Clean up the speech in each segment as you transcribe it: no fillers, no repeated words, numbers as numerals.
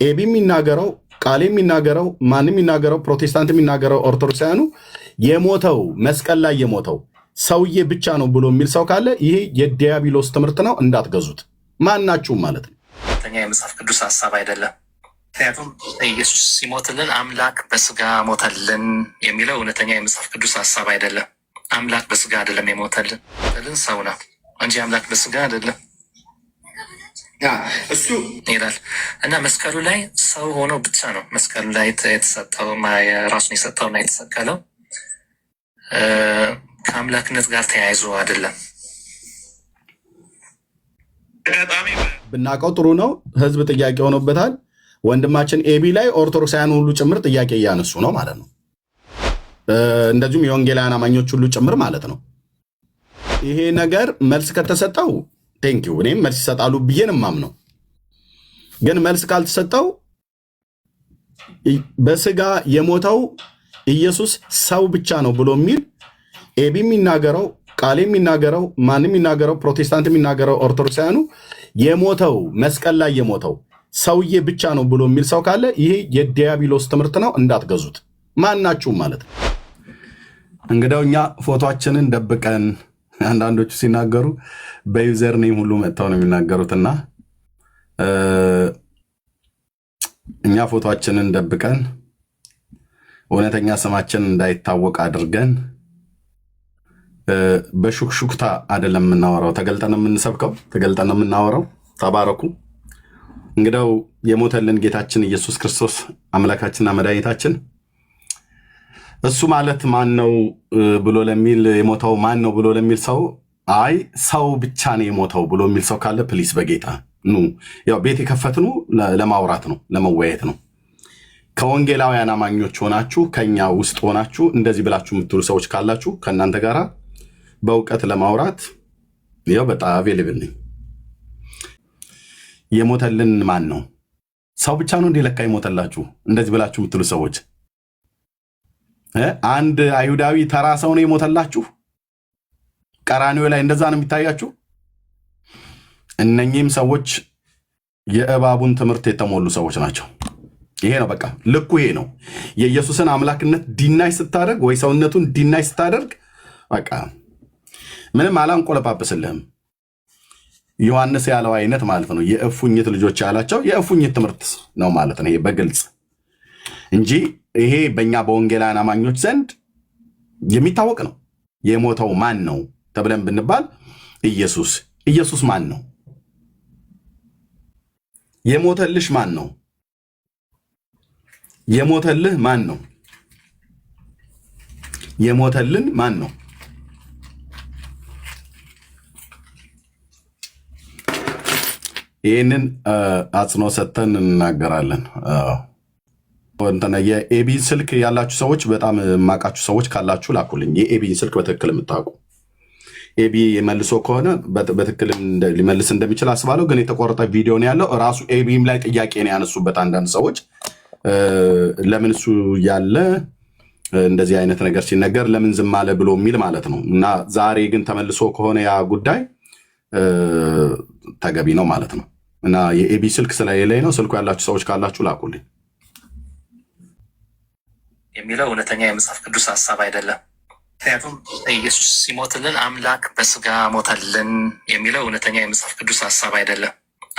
ኤቢ የሚናገረው ቃል የሚናገረው ማንም የሚናገረው ፕሮቴስታንት የሚናገረው ኦርቶዶክሳውያኑ የሞተው መስቀል ላይ የሞተው ሰውዬ ብቻ ነው ብሎ የሚል ሰው ካለ ይሄ የዲያብሎስ ትምህርት ነው፣ እንዳትገዙት። ማናችሁም ማለት ነው። ተኛ የመጽሐፍ ቅዱስ ሀሳብ አይደለም። ምክንያቱም ኢየሱስ ሲሞትልን አምላክ በስጋ ሞተልን የሚለው እውነተኛ የመጽሐፍ ቅዱስ ሀሳብ አይደለም። አምላክ በስጋ አይደለም የሞተልን ሰው ነው እንጂ አምላክ በስጋ አይደለም እሱ ይላል እና መስቀሉ ላይ ሰው ሆኖ ብቻ ነው መስቀሉ ላይ የተሰጠው ራሱን የሰጠውና የተሰቀለው ከአምላክነት ጋር ተያይዞ አይደለም። ብናውቀው ጥሩ ነው። ህዝብ ጥያቄ ሆኖበታል። ወንድማችን ኤቢ ላይ ኦርቶዶክሳውያን ሁሉ ጭምር ጥያቄ እያነሱ ነው ማለት ነው። እንደዚሁም የወንጌላውያን አማኞች ሁሉ ጭምር ማለት ነው። ይሄ ነገር መልስ ከተሰጠው ቴንኪው፣ እኔም መልስ ይሰጣሉ ብዬን ማምነው። ግን መልስ ካልተሰጠው በስጋ የሞተው ኢየሱስ ሰው ብቻ ነው ብሎ የሚል ኤቢ የሚናገረው ቃል የሚናገረው ማንም የሚናገረው ፕሮቴስታንት የሚናገረው ኦርቶዶክሳውያኑ የሞተው መስቀል ላይ የሞተው ሰውዬ ብቻ ነው ብሎ የሚል ሰው ካለ ይሄ የዲያብሎስ ትምህርት ነው፣ እንዳትገዙት። ማናችሁም ማለት ነው። እንግዲያው እኛ ፎቶአችንን ደብቀን አንዳንዶቹ ሲናገሩ በዩዘር ኔም ሁሉ መጥተው ነው የሚናገሩትና እኛ ፎቶአችንን ደብቀን እውነተኛ ስማችን እንዳይታወቅ አድርገን በሹክሹክታ አይደለም የምናወራው፣ ተገልጠን የምንሰብከው፣ ተገልጠን የምናወራው። ተባረኩ። እንግዲያው የሞተልን ጌታችን ኢየሱስ ክርስቶስ አምላካችንና መድኃኒታችን እሱ ማለት ማን ነው ብሎ ለሚል የሞተው ማን ነው ብሎ ለሚል ሰው አይ ሰው ብቻ ነው የሞተው ብሎ የሚል ሰው ካለ ፕሊስ በጌታ ኑ። ያው ቤት የከፈትኑ ለማውራት ነው፣ ለመወያየት ነው። ከወንጌላውያን አማኞች ሆናችሁ ከኛ ውስጥ ሆናችሁ እንደዚህ ብላችሁ የምትሉ ሰዎች ካላችሁ ከእናንተ ጋራ በእውቀት ለማውራት ያው በጣም አቬሌብል ነኝ። የሞተልን ማን ነው? ሰው ብቻ ነው እንዴ ለካ የሞተላችሁ? እንደዚህ ብላችሁ የምትሉ ሰዎች አንድ አይሁዳዊ ተራ ሰው ነው የሞተላችሁ? ቀራንዮ ላይ እንደዛ ነው የሚታያችሁ? እነኚህም ሰዎች የእባቡን ትምህርት የተሞሉ ሰዎች ናቸው። ይሄ ነው በቃ ልኩ ይሄ ነው። የኢየሱስን አምላክነት ዲናይ ስታደርግ ወይ ሰውነቱን ዲናይ ስታደርግ በቃ ምንም አላንቆለጳጵስልህም። ዮሐንስ ያለው አይነት ማለት ነው። የእፉኝት ልጆች ያላቸው የእፉኝት ትምህርት ነው ማለት ነው። ይሄ በግልጽ እንጂ ይሄ በእኛ በወንጌላውያን አማኞች ዘንድ የሚታወቅ ነው። የሞተው ማን ነው ተብለን ብንባል ኢየሱስ። ኢየሱስ ማን ነው? የሞተልሽ ማን ነው? የሞተልህ ማን ነው? የሞተልን ማን ነው? ይህንን አጽንኦት ሰጥተን እንናገራለን። የኤቢን ስልክ ያላችሁ ሰዎች በጣም የማውቃችሁ ሰዎች ካላችሁ ላኩልኝ። የኤቢን ስልክ በትክክል የምታውቁ ኤቢ የመልሶ ከሆነ በትክክል ሊመልስ እንደሚችል አስባለሁ። ግን የተቆረጠ ቪዲዮ ነው ያለው። ራሱ ኤቢም ላይ ጥያቄ ነው ያነሱበት አንዳንድ ሰዎች ለምን እሱ ያለ እንደዚህ አይነት ነገር ሲነገር ለምን ዝም አለ ብሎ የሚል ማለት ነው። እና ዛሬ ግን ተመልሶ ከሆነ ያ ጉዳይ ተገቢ ነው ማለት ነው። እና የኤቢ ስልክ ስለሌለኝ ነው። ስልኩ ያላችሁ ሰዎች ካላችሁ ላኩልኝ። የሚለው እውነተኛ የመጽሐፍ ቅዱስ ሀሳብ አይደለም። ምክንያቱም ኢየሱስ ሲሞትልን አምላክ በስጋ ሞተልን የሚለው እውነተኛ የመጽሐፍ ቅዱስ ሀሳብ አይደለም።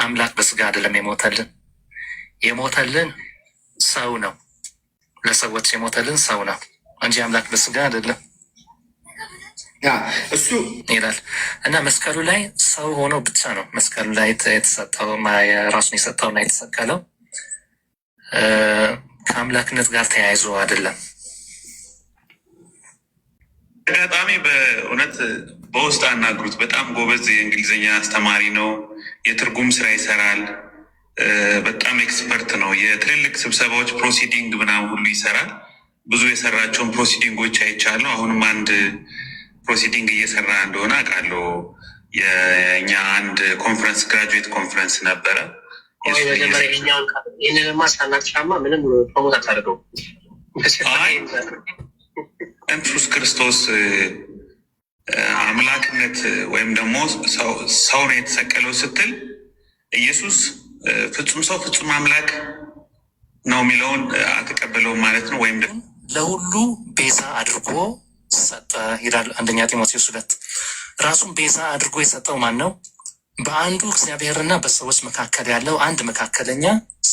አምላክ በስጋ አይደለም የሞተልን ሰው ነው። ለሰዎች የሞተልን ሰው ነው እንጂ አምላክ በስጋ አይደለም እሱ ይላል እና መስቀሉ ላይ ሰው ሆኖ ብቻ ነው መስቀሉ ላይ የተሰጠው ራሱን የሰጠውና የተሰቀለው ከአምላክነት ጋር ተያይዞ አይደለም። አጋጣሚ በእውነት በውስጥ አናግሩት። በጣም ጎበዝ የእንግሊዝኛ አስተማሪ ነው። የትርጉም ስራ ይሰራል። በጣም ኤክስፐርት ነው። የትልልቅ ስብሰባዎች ፕሮሲዲንግ ምናምን ሁሉ ይሰራል። ብዙ የሰራቸውን ፕሮሲዲንጎች አይቻለሁ። አሁንም አንድ ፕሮሲዲንግ እየሰራ እንደሆነ አውቃለሁ። የእኛ አንድ ኮንፈረንስ ግራጁዌት ኮንፈረንስ ነበረ። ኢየሱስ ክርስቶስ አምላክነት ወይም ደግሞ ሰው ነው የተሰቀለው ስትል ኢየሱስ ፍጹም ሰው ፍጹም አምላክ ነው የሚለውን አልተቀበለውም ማለት ነው። ወይም ደግሞ ለሁሉ ቤዛ አድርጎ ሰጠ ይላል አንደኛ ጢሞቴዎስ 2። ራሱን ቤዛ አድርጎ የሰጠው ማን ነው? በአንዱ እግዚአብሔርና በሰዎች መካከል ያለው አንድ መካከለኛ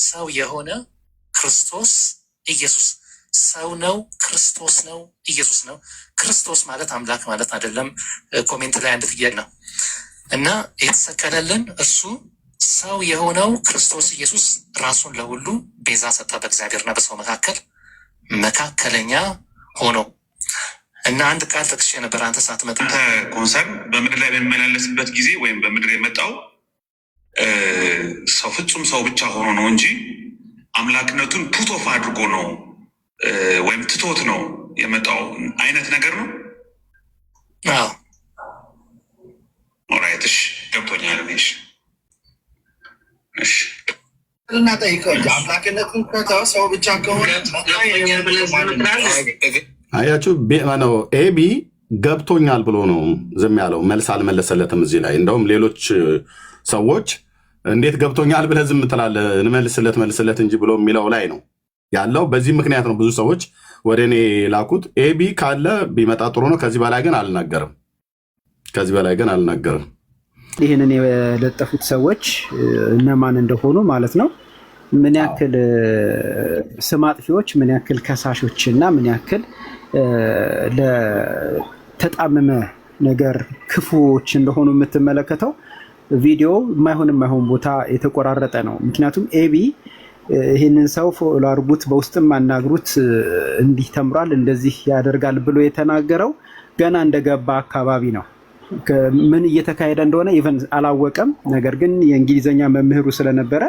ሰው የሆነ ክርስቶስ ኢየሱስ። ሰው ነው፣ ክርስቶስ ነው፣ ኢየሱስ ነው። ክርስቶስ ማለት አምላክ ማለት አይደለም። ኮሜንት ላይ አንድ ጥያቄ ነው እና የተሰቀለልን እርሱ ሰው የሆነው ክርስቶስ ኢየሱስ ራሱን ለሁሉ ቤዛ ሰጠ፣ በእግዚአብሔርና በሰው መካከል መካከለኛ ሆኖ እና አንድ ቃል ጠቅሼ ነበር። አንተ ሳትመጣ አንተ ኮንሰርን በምድር ላይ በሚመላለስበት ጊዜ ወይም በምድር የመጣው ሰው ፍጹም ሰው ብቻ ሆኖ ነው እንጂ አምላክነቱን ፑቶፍ አድርጎ ነው ወይም ትቶት ነው የመጣው አይነት ነገር ነው። አዎ ኦራይትሽ ገብቶኛል። እሺ እና ጠይቀው እንጂ አምላክነቱን ከተው ሰው ብቻ ከሆነ አያችሁ ነው ኤቢ ገብቶኛል ብሎ ነው ዝም ያለው። መልስ አልመለሰለትም እዚህ ላይ። እንደውም ሌሎች ሰዎች እንዴት ገብቶኛል ብለህ ዝም ትላለህ? መልስለት እንጂ ብሎ የሚለው ላይ ነው ያለው። በዚህ ምክንያት ነው ብዙ ሰዎች ወደ እኔ ላኩት። ኤቢ ካለ ቢመጣ ጥሩ ነው። ከዚህ በላይ ግን አልናገርም። ይህንን የለጠፉት ሰዎች እነማን እንደሆኑ ማለት ነው፣ ምን ያክል ስም አጥፊዎች፣ ምን ያክል ከሳሾች እና ምን ያክል ለተጣመመ ነገር ክፉዎች እንደሆኑ የምትመለከተው ቪዲዮ የማይሆን ቦታ የተቆራረጠ ነው። ምክንያቱም ኤቢ ይህንን ሰው ፎሎ አድርጉት፣ በውስጥም አናግሩት፣ እንዲህ ተምሯል፣ እንደዚህ ያደርጋል ብሎ የተናገረው ገና እንደገባ አካባቢ ነው። ምን እየተካሄደ እንደሆነ ኢቨን አላወቀም። ነገር ግን የእንግሊዝኛ መምህሩ ስለነበረ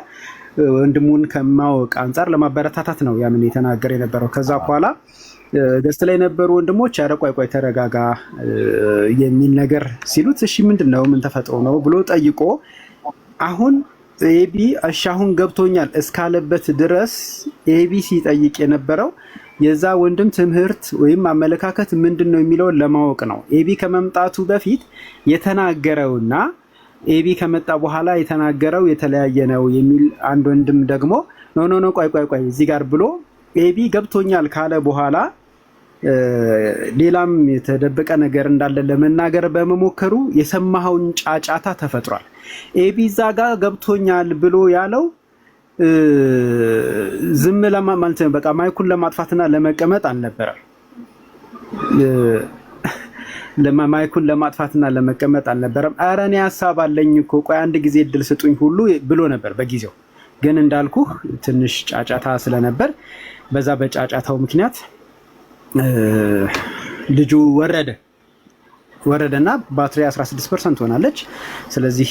ወንድሙን ከማወቅ አንጻር ለማበረታታት ነው ያንን የተናገረ የነበረው። ከዛ በኋላ ገስት ላይ የነበሩ ወንድሞች ኧረ ቆይ ተረጋጋ የሚል ነገር ሲሉት እሺ ምንድነው ምን ተፈጥሮ ነው ብሎ ጠይቆ አሁን ኤቢ እሺ አሁን ገብቶኛል እስካለበት ድረስ ኤቢ ሲጠይቅ የነበረው የዛ ወንድም ትምህርት ወይም አመለካከት ምንድነው የሚለውን ለማወቅ ነው። ኤቢ ከመምጣቱ በፊት የተናገረውና ኤቢ ከመጣ በኋላ የተናገረው የተለያየ ነው የሚል አንድ ወንድም ደግሞ ኖ ቆይ እዚህ ጋር ብሎ ኤቢ ገብቶኛል ካለ በኋላ ሌላም የተደበቀ ነገር እንዳለ ለመናገር በመሞከሩ የሰማኸውን ጫጫታ ተፈጥሯል። ኤቢ እዛ ጋር ገብቶኛል ብሎ ያለው ዝም ለማለት ነው። በቃ ማይኩን ለማጥፋትና ለመቀመጥ አልነበረም። ማይኩን ለማጥፋትና ለመቀመጥ አልነበረም። ኧረ እኔ ሀሳብ አለኝ እኮ ቆይ አንድ ጊዜ እድል ስጡኝ ሁሉ ብሎ ነበር በጊዜው። ግን እንዳልኩህ ትንሽ ጫጫታ ስለነበር በዛ በጫጫታው ምክንያት ልጁ ወረደና ባትሪ 16% ሆናለች። ስለዚህ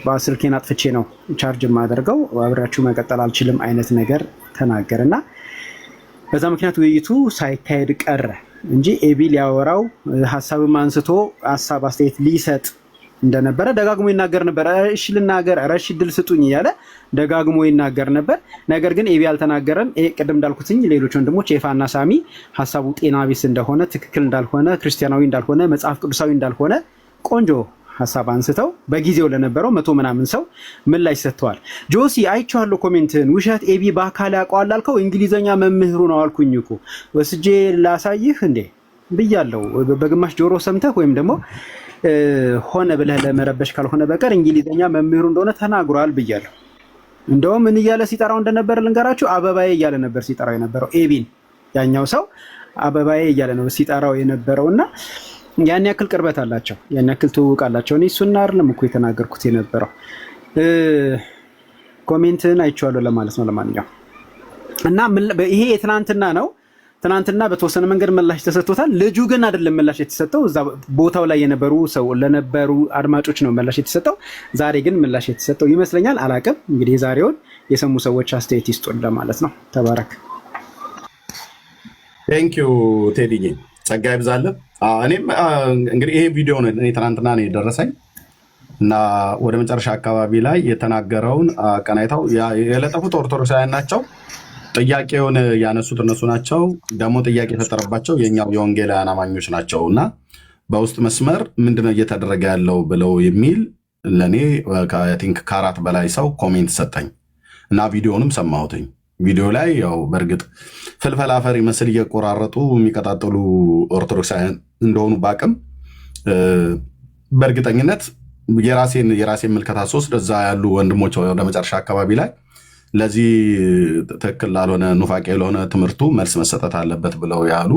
በስልኬን አጥፍቼ ነው ቻርጅ የማደርገው፣ አብራችሁ መቀጠል አልችልም አይነት ነገር ተናገረና በዛ ምክንያት ውይይቱ ሳይካሄድ ቀረ እንጂ ኤቢ ሊያወራው ሀሳብም አንስቶ ሀሳብ አስተያየት ሊሰጥ እንደነበረ ደጋግሞ ይናገር ነበር። እሺ ልናገር፣ እሺ ድል ስጡኝ እያለ ደጋግሞ ይናገር ነበር። ነገር ግን ኤቢ አልተናገረም። ቅድም እንዳልኩትኝ ሌሎች ወንድሞች ኤፋና ሳሚ ሀሳቡ ጤና ቢስ እንደሆነ፣ ትክክል እንዳልሆነ፣ ክርስቲያናዊ እንዳልሆነ፣ መጽሐፍ ቅዱሳዊ እንዳልሆነ ቆንጆ ሀሳብ አንስተው በጊዜው ለነበረው 100 ምናምን ሰው ምላሽ ሰጥተዋል። ጆሲ አይቼዋለሁ ኮሜንትን፣ ውሸት ኤቢ በአካል ያውቀዋል አልከው፣ እንግሊዘኛ መምህሩ ነው አልኩኝ እኮ ወስጄ ላሳይህ እንዴ ብያለሁ። በግማሽ ጆሮ ሰምተህ ወይም ደግሞ ሆነ ብለህ ለመረበሽ ካልሆነ በቀር እንግሊዘኛ መምህሩ እንደሆነ ተናግሯል ብያለሁ። እንደውም ምን እያለ ሲጠራው እንደነበር ልንገራችሁ። አበባዬ እያለ ነበር ሲጠራው የነበረው ኤቢን። ያኛው ሰው አበባዬ እያለ ነው ሲጠራው የነበረውና ያን ያክል ቅርበት አላቸው፣ ያን ያክል ትውውቅ አላቸው። እኔ እሱና አይደለም እኮ የተናገርኩት የነበረው። ኮሜንትን አይቼዋለሁ ለማለት ነው። ለማንኛውም እና ይሄ የትናንትና ነው። ትናንትና በተወሰነ መንገድ ምላሽ ተሰጥቶታል። ልጁ ግን አይደለም ምላሽ የተሰጠው፣ እዛ ቦታው ላይ ለነበሩ አድማጮች ነው ምላሽ የተሰጠው። ዛሬ ግን ምላሽ የተሰጠው ይመስለኛል። አላቅም እንግዲህ የዛሬውን የሰሙ ሰዎች አስተያየት ይስጡን ለማለት ነው። ተባረክ። ቴንኪዩ ቴዲዬ፣ ጸጋ ይብዛልህ። እኔም እንግዲህ ይሄ ቪዲዮ ነው እኔ ትናንትና ነው የደረሰኝ እና ወደ መጨረሻ አካባቢ ላይ የተናገረውን ቀናይታው የለጠፉት ኦርቶዶክሳውያን ናቸው። ጥያቄውን ያነሱት እነሱ ናቸው። ደግሞ ጥያቄ የፈጠረባቸው የኛው የወንጌላውያን አማኞች ናቸው እና በውስጥ መስመር ምንድነው እየተደረገ ያለው ብለው የሚል ለእኔ ቲንክ ከ4 በላይ ሰው ኮሜንት ሰጠኝ እና ቪዲዮንም ሰማሁትኝ ቪዲዮ ላይ ያው በእርግጥ ፍልፈል አፈር ይመስል እየቆራረጡ የሚቀጣጠሉ ኦርቶዶክሳውያን እንደሆኑ ባቅም በእርግጠኝነት የራሴን ምልከታ ሶስት እዛ ያሉ ወንድሞች ወደ መጨረሻ አካባቢ ላይ ለዚህ ትክክል ላልሆነ ኑፋቄ ለሆነ ትምህርቱ መልስ መሰጠት አለበት ብለው ያሉ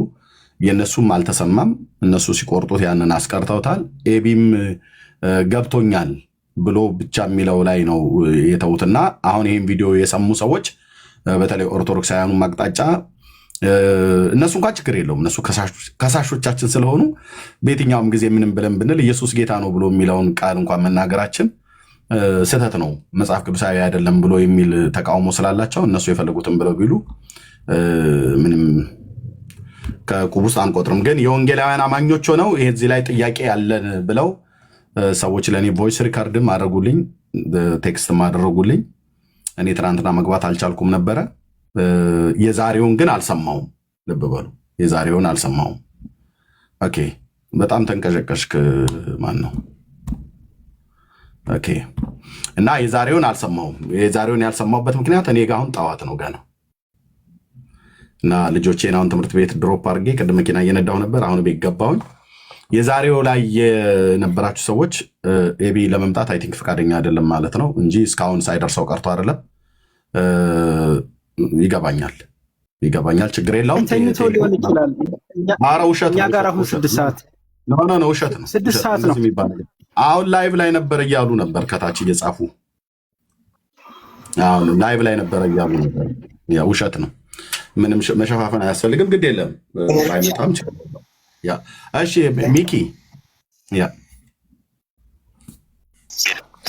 የነሱም አልተሰማም። እነሱ ሲቆርጡት ያንን አስቀርተውታል። ኤቢም ገብቶኛል ብሎ ብቻ የሚለው ላይ ነው የተውትና አሁን ይህን ቪዲዮ የሰሙ ሰዎች በተለይ ኦርቶዶክሳውያኑ አቅጣጫ እነሱ እንኳን ችግር የለውም። እነሱ ከሳሾቻችን ስለሆኑ በየትኛውም ጊዜ ምንም ብለን ብንል ኢየሱስ ጌታ ነው ብሎ የሚለውን ቃል እንኳን መናገራችን ስህተት ነው፣ መጽሐፍ ቅዱሳዊ አይደለም ብሎ የሚል ተቃውሞ ስላላቸው እነሱ የፈለጉትን ብለው ቢሉ ምንም ከቁብ ውስጥ አንቆጥርም። ግን የወንጌላውያን አማኞች ሆነው ይሄ እዚህ ላይ ጥያቄ ያለን ብለው ሰዎች ለእኔ ቮይስ ሪካርድም አደረጉልኝ፣ ቴክስትም አደረጉልኝ። እኔ ትናንትና መግባት አልቻልኩም ነበረ። የዛሬውን ግን አልሰማውም። ልብ በሉ፣ የዛሬውን አልሰማውም። ኦኬ፣ በጣም ተንቀሸቀሽክ። ማን ነው? ኦኬ። እና የዛሬውን አልሰማውም። የዛሬውን ያልሰማውበት ምክንያት እኔ ጋር አሁን ጠዋት ነው ገና እና ልጆቼን አሁን ትምህርት ቤት ድሮፕ አድርጌ ቅድም መኪና እየነዳሁ ነበር። አሁን ቤት ገባሁኝ። የዛሬው ላይ የነበራችሁ ሰዎች ኤቢ ለመምጣት አይ ቲንክ ፈቃደኛ አይደለም ማለት ነው እንጂ እስካሁን ሳይደርሰው ቀርቶ አይደለም። ይገባኛል፣ ችግር የለውም። ሊሆን ይችላል። ኧረ ውሸት ነው። ጋር አሁን 6 ሰዓት ነው፣ ውሸት ነው። 6 ሰዓት ነው። አሁን ላይቭ ላይ ነበር እያሉ ነበር ከታች እየጻፉ። አሁን ላይቭ ላይ ነበር እያሉ ነበር። ያ ውሸት ነው። ምንም መሸፋፈን አያስፈልግም። ግድ የለም ባይመጣም ችግር የለውም። ያ እሺ፣ ሚኪ ያ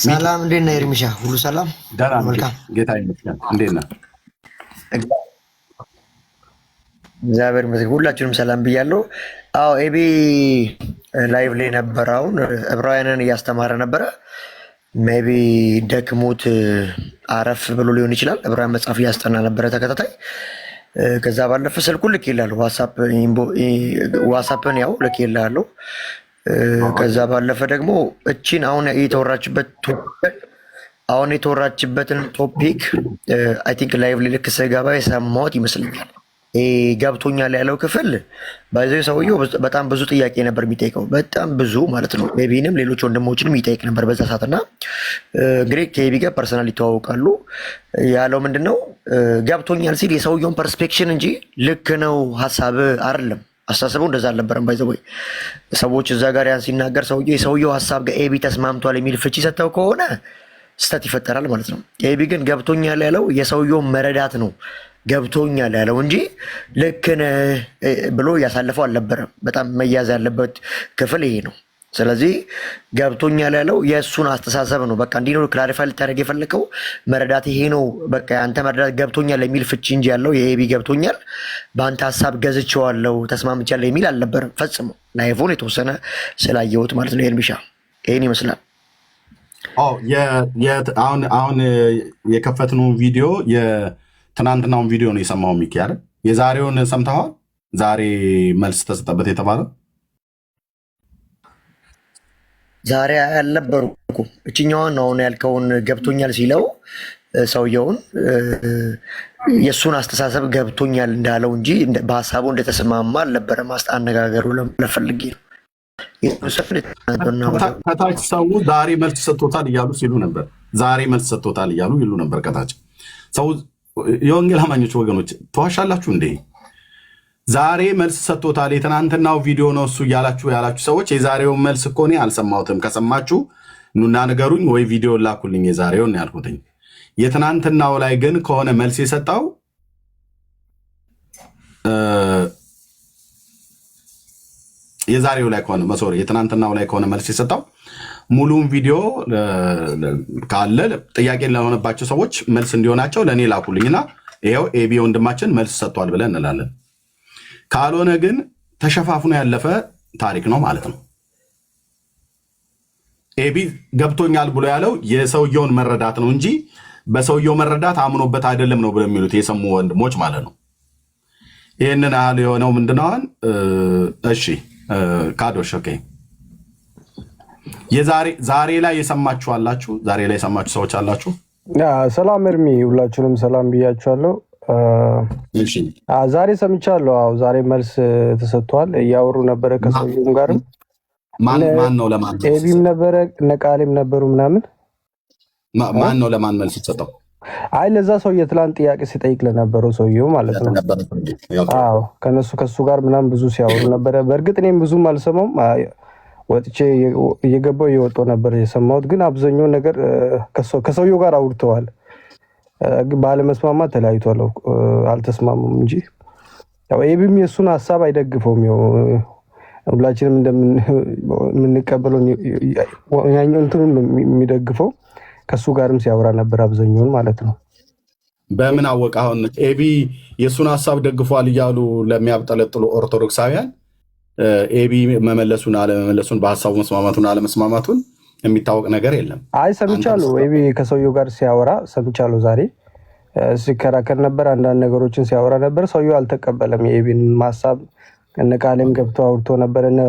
ሰላም፣ እንዴት ነህ ኤርሚሻ? ሁሉ ሰላም? ደህና ነህ? ጌታ ይመስገን። እንዴት ነህ? እግዚአብሔር ይመስገን። ሁላችሁንም ሰላም ብያለሁ። አዎ ኤቢ ላይቭ ላይ ነበር። አሁን ዕብራውያንን እያስተማረ ነበረ። ሜይ ቢ ደክሞት አረፍ ብሎ ሊሆን ይችላል። ዕብራውያን መጽሐፍ እያስጠና ነበረ ተከታታይ። ከዛ ባለፈ ስልኩን ልኬልሃለሁ፣ ዋትሳፕን ያው ልኬልሃለሁ። ከዛ ባለፈ ደግሞ እቺን አሁን የተወራችበትን ቶፒክ አይ ቲንክ ላይቭ ልክ ስገባ የሰማሁት ይመስለኛል። ገብቶኛል ያለው ክፍል ባይዘ ሰውየው በጣም ብዙ ጥያቄ ነበር የሚጠይቀው፣ በጣም ብዙ ማለት ነው። ቤቢንም ሌሎች ወንድሞችንም ይጠይቅ ነበር በዛ ሰዓት እና እንግዲህ ከቤቢ ጋር ፐርሰናል ይተዋወቃሉ። ያለው ምንድነው ገብቶኛል ሲል የሰውየውን ፐርስፔክሽን እንጂ ልክ ነው ሀሳብ አይደለም። አስተሳሰቡ እንደዛ አልነበረም። ባይዘወይ ሰዎች እዛ ጋር ያን ሲናገር የሰውየው ሀሳብ ጋር ኤቢ ተስማምቷል የሚል ፍቺ ሰጥተው ከሆነ ስህተት ይፈጠራል ማለት ነው። ኤቢ ግን ገብቶኛል ያለው የሰውየውን መረዳት ነው ገብቶኛል ያለው እንጂ ልክ ነህ ብሎ ያሳለፈው አልነበረም። በጣም መያዝ ያለበት ክፍል ይሄ ነው። ስለዚህ ገብቶኛል ያለው የእሱን አስተሳሰብ ነው። በቃ እንዲህ ነው ክላሪፋይ ልታደርግ የፈለከው መረዳት ይሄ ነው። በቃ አንተ መረዳት ገብቶኛል የሚል ፍቺ እንጂ ያለው የኤቢ ገብቶኛል በአንተ ሀሳብ ገዝቼዋለሁ ተስማምቻለሁ የሚል አልነበረም ፈጽሞ። ላይፉን የተወሰነ ስላየሁት ማለት ነው። ኤርሚሻ ይሄን ይመስላል። አሁን የከፈትነው ቪዲዮ የትናንትናውን ቪዲዮ ነው የሰማው ሚኪ አይደል? የዛሬውን ሰምተዋል? ዛሬ መልስ ተሰጠበት የተባለው ዛሬ ያልነበሩ እችኛዋን አሁን ያልከውን ገብቶኛል ሲለው ሰውየውን የእሱን አስተሳሰብ ገብቶኛል እንዳለው እንጂ በሀሳቡ እንደተስማማ አልነበረም። አነጋገሩ ለፈልጌ ነው። ከታች ሰው ዛሬ መልስ ሰጥቶታል እያሉ ሲሉ ነበር። ዛሬ መልስ ሰጥቶታል እያሉ ይሉ ነበር ከታች ሰው። የወንጌል አማኞች ወገኖች ተዋሻላችሁ እንዴ? ዛሬ መልስ ሰጥቶታል የትናንትናው ቪዲዮ ነው እሱ እያላችሁ ሰዎች የዛሬውን መልስ እኮ እኔ አልሰማሁትም። ከሰማችሁ ኑና ንገሩኝ ወይ ቪዲዮ ላኩልኝ። የዛሬውን ያልኩትኝ የትናንትናው ላይ ግን ከሆነ መልስ የሰጠው የዛሬው ላይ ከሆነ መሶሪ የትናንትናው ላይ ከሆነ መልስ የሰጠው ሙሉውን ቪዲዮ ካለ ጥያቄ ለሆነባቸው ሰዎች መልስ እንዲሆናቸው ለእኔ ላኩልኝና ይኸው ኤቢ ወንድማችን መልስ ሰጥቷል ብለን እንላለን። ካልሆነ ግን ተሸፋፍኖ ያለፈ ታሪክ ነው ማለት ነው። ኤቢ ገብቶኛል ብሎ ያለው የሰውየውን መረዳት ነው እንጂ በሰውየው መረዳት አምኖበት አይደለም ነው ብለው የሚሉት የሰሙ ወንድሞች ማለት ነው። ይህንን ያህል የሆነው ምንድነዋል? እሺ ካዶሽ ኦኬ። ዛሬ ላይ የሰማችሁ አላችሁ? ዛሬ ላይ የሰማችሁ ሰዎች አላችሁ? ሰላም እርሚ፣ ሁላችሁንም ሰላም ብያችኋለሁ። እሺ ዛሬ ሰምቻለሁ። አዎ ዛሬ መልስ ተሰጥቷል። እያወሩ ነበረ ከሰውየውም ጋርም ማን ነው ለማን ኤቢም ነበረ ነቃሌም ነበሩ ምናምን። ማን ነው ለማን መልስ ተሰጠው? አይ ለዛ ሰውዬ ትላንት ጥያቄ ሲጠይቅ ለነበረው ሰውየው ማለት ነው። አዎ ከሱ ጋር ምናምን ብዙ ሲያወሩ ነበረ። በእርግጥ እኔም ብዙም አልሰማውም። ወጥቼ እየገባው እየወጣው ነበር የሰማሁት። ግን አብዛኛው ነገር ከሰውየው ጋር አውርተዋል። ባለመስማማት ተለያይቷል። አልተስማሙም እንጂ ያው ኤቢም የሱን ሀሳብ አይደግፈውም። ያው ሁላችንም እንደምንቀበለው ያኛው እንትኑን የሚደግፈው ከሱ ጋርም ሲያወራ ነበር አብዛኛውን ማለት ነው። በምን አወቀ? አሁን ኤቢ የሱን ሀሳብ ደግፏል እያሉ ለሚያብጠለጥሉ ኦርቶዶክሳውያን ኤቢ መመለሱን አለመመለሱን በሀሳቡ መስማማቱን አለመስማማቱን የሚታወቅ ነገር የለም። አይ ሰምቻለሁ። ኤቢ ከሰውየው ጋር ሲያወራ ሰምቻለሁ። ዛሬ ሲከራከር ነበር፣ አንዳንድ ነገሮችን ሲያወራ ነበር። ሰውየው አልተቀበለም የኤቢን ሀሳብ። እነ ቃሌም ገብተው አውርቶ ነበር፣ እነ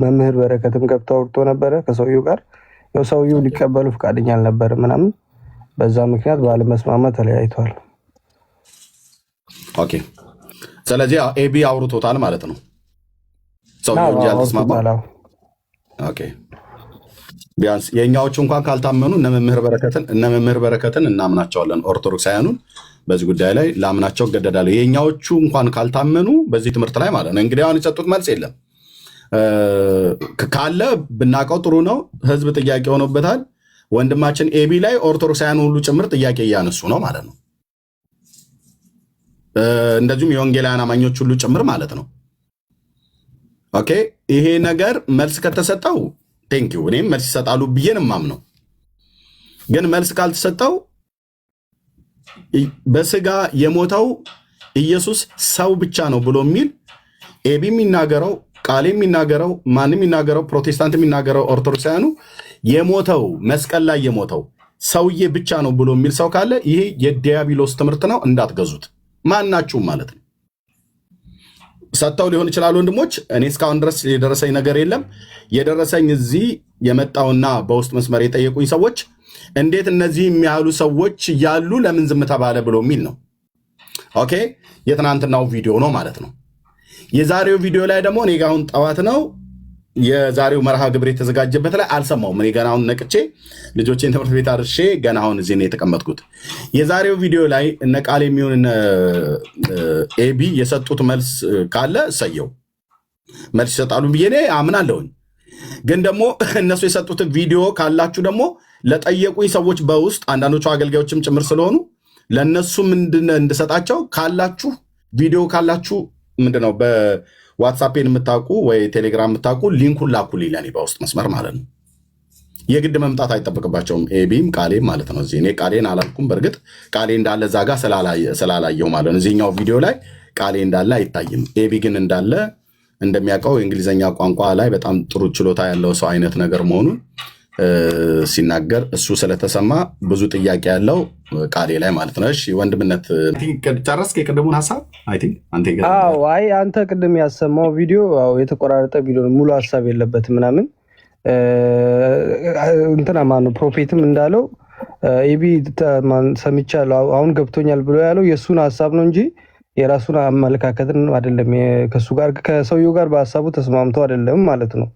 መምህር በረከትም ገብተው አውርቶ ነበረ ከሰውየው ጋር። ያው ሰውየው ሊቀበሉ ፈቃደኛ አልነበረም ምናምን። በዛ ምክንያት ባለመስማማት ተለያይተዋል። ኦኬ። ስለዚህ ኤቢ አውርቶታል ማለት ነው። ሰውየው እንጂ አልተስማማም። ኦኬ። ቢያንስ የኛዎቹ እንኳን ካልታመኑ እነ መምህር በረከትን እናምናቸዋለን። ኦርቶዶክሳውያኑን በዚህ ጉዳይ ላይ ላምናቸው እገደዳለሁ። የኛዎቹ እንኳን ካልታመኑ በዚህ ትምህርት ላይ ማለት ነው። እንግዲህ አሁን የሰጡት መልስ የለም ካለ ብናውቀው ጥሩ ነው። ህዝብ ጥያቄ ሆኖበታል። ወንድማችን ኤቢ ላይ ኦርቶዶክሳውያን ሁሉ ጭምር ጥያቄ እያነሱ ነው ማለት ነው። እንደዚሁም የወንጌላውያን አማኞች ሁሉ ጭምር ማለት ነው። ኦኬ። ይሄ ነገር መልስ ከተሰጠው ቴንኪው፣ እኔም መልስ ይሰጣሉ ብዬን ማምነው። ግን መልስ ካልተሰጠው በስጋ የሞተው ኢየሱስ ሰው ብቻ ነው ብሎ የሚል ኤቢ የሚናገረው፣ ቃሌ የሚናገረው፣ ማንም የሚናገረው፣ ፕሮቴስታንት የሚናገረው፣ ኦርቶዶክሳውያኑ የሞተው መስቀል ላይ የሞተው ሰውዬ ብቻ ነው ብሎ የሚል ሰው ካለ ይሄ የዲያብሎስ ትምህርት ነው፣ እንዳትገዙት። ማናችሁም ማለት ነው። ሰጥተው ሊሆን ይችላል ወንድሞች። እኔ እስካሁን ድረስ የደረሰኝ ነገር የለም። የደረሰኝ እዚህ የመጣውና በውስጥ መስመር የጠየቁኝ ሰዎች እንዴት እነዚህ የሚያሉ ሰዎች ያሉ ለምን ዝም ተባለ ብሎ የሚል ነው። ኦኬ። የትናንትናው ቪዲዮ ነው ማለት ነው። የዛሬው ቪዲዮ ላይ ደግሞ እኔ ጋር አሁን ጠዋት ነው የዛሬው መርሃ ግብር የተዘጋጀበት ላይ አልሰማውም። እኔ ገና አሁን ነቅቼ ልጆቼን ትምህርት ቤት አድርሼ ገና አሁን እዚህ ነው የተቀመጥኩት። የዛሬው ቪዲዮ ላይ እነ ቃል የሚሆን ኤቢ የሰጡት መልስ ካለ እሰየው፣ መልስ ይሰጣሉ ብዬ እኔ አምናለሁኝ። ግን ደግሞ እነሱ የሰጡት ቪዲዮ ካላችሁ ደግሞ ለጠየቁኝ ሰዎች በውስጥ አንዳንዶቹ አገልጋዮችም ጭምር ስለሆኑ ለእነሱ ምንድን እንድሰጣቸው ካላችሁ ቪዲዮ ካላችሁ ምንድነው በዋትሳፕን የምታውቁ ወይ ቴሌግራም የምታውቁ ሊንኩን ላኩልኝ ለእኔ በውስጥ መስመር ማለት ነው። የግድ መምጣት አይጠበቅባቸውም። ኤቢም ቃሌም ማለት ነው። እዚህ እኔ ቃሌን አላልኩም። በእርግጥ ቃሌ እንዳለ እዛ ጋር ስላላየው ማለት ነው። እዚህኛው ቪዲዮ ላይ ቃሌ እንዳለ አይታይም። ኤቢ ግን እንዳለ እንደሚያውቀው የእንግሊዝኛ ቋንቋ ላይ በጣም ጥሩ ችሎታ ያለው ሰው አይነት ነገር መሆኑን ሲናገር እሱ ስለተሰማ ብዙ ጥያቄ ያለው ቃሌ ላይ ማለት ነው። እሺ ወንድምነት ጨረስክ የቅድሙን ሀሳብ? አይ አንተ ቅድም ያሰማው ቪዲዮ የተቆራረጠ ቪዲዮ ሙሉ ሀሳብ የለበትም ምናምን እንትና ማነው ፕሮፌትም እንዳለው ኤቢ ሰምቻለሁ አሁን ገብቶኛል ብሎ ያለው የእሱን ሀሳብ ነው እንጂ የራሱን አመለካከትን አይደለም። ከሰውየው ጋር በሀሳቡ ተስማምቶ አይደለም ማለት ነው።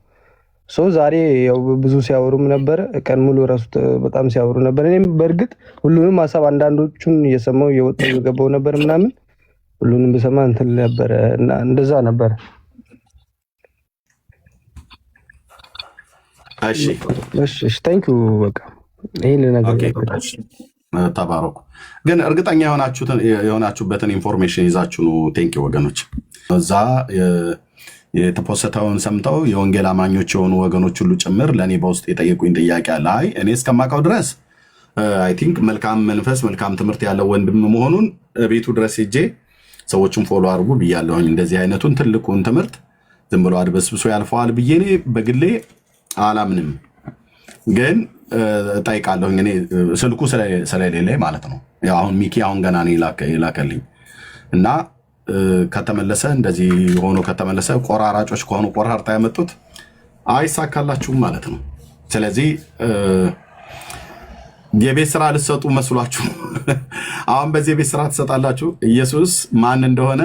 ዛሬ ያው ብዙ ሲያወሩም ነበር፣ ቀን ሙሉ ራሱ በጣም ሲያወሩ ነበር። እኔም በእርግጥ ሁሉንም ሀሳብ አንዳንዶቹን እየሰማው እየወጣው እየገባው ነበር ምናምን፣ ሁሉንም በሰማ እንትን ነበረ እና እንደዛ ነበር። እሺ ታንኪዩ። በቃ ይሄን ነገር ተባረኩ። ግን እርግጠኛ የሆናችሁበትን ኢንፎርሜሽን ይዛችሁ ነው። ቴንኪዩ ወገኖች። እዛ የተፖሰተውን ሰምተው የወንጌል አማኞች የሆኑ ወገኖች ሁሉ ጭምር ለእኔ በውስጥ የጠየቁኝ ጥያቄ አለ። አይ እኔ እስከማውቀው ድረስ አይ ቲንክ መልካም መንፈስ መልካም ትምህርት ያለው ወንድም መሆኑን ቤቱ ድረስ ሄጄ ሰዎቹን ፎሎ አድርጉ ብያለሁኝ። እንደዚህ አይነቱን ትልቁን ትምህርት ዝም ብሎ አድበስብሶ ያልፈዋል ብዬ እኔ በግሌ አላምንም። ግን ጠይቃለሁኝ እኔ ስልኩ ስለሌለ ማለት ነው። አሁን ሚኪ አሁን ገና ነው የላከልኝ እና ከተመለሰ እንደዚህ ሆኖ ከተመለሰ ቆራራጮች ከሆኑ ቆራርጣ ያመጡት አይሳካላችሁም ማለት ነው። ስለዚህ የቤት ስራ ልትሰጡ መስሏችሁ አሁን በዚህ የቤት ስራ ትሰጣላችሁ። ኢየሱስ ማን እንደሆነ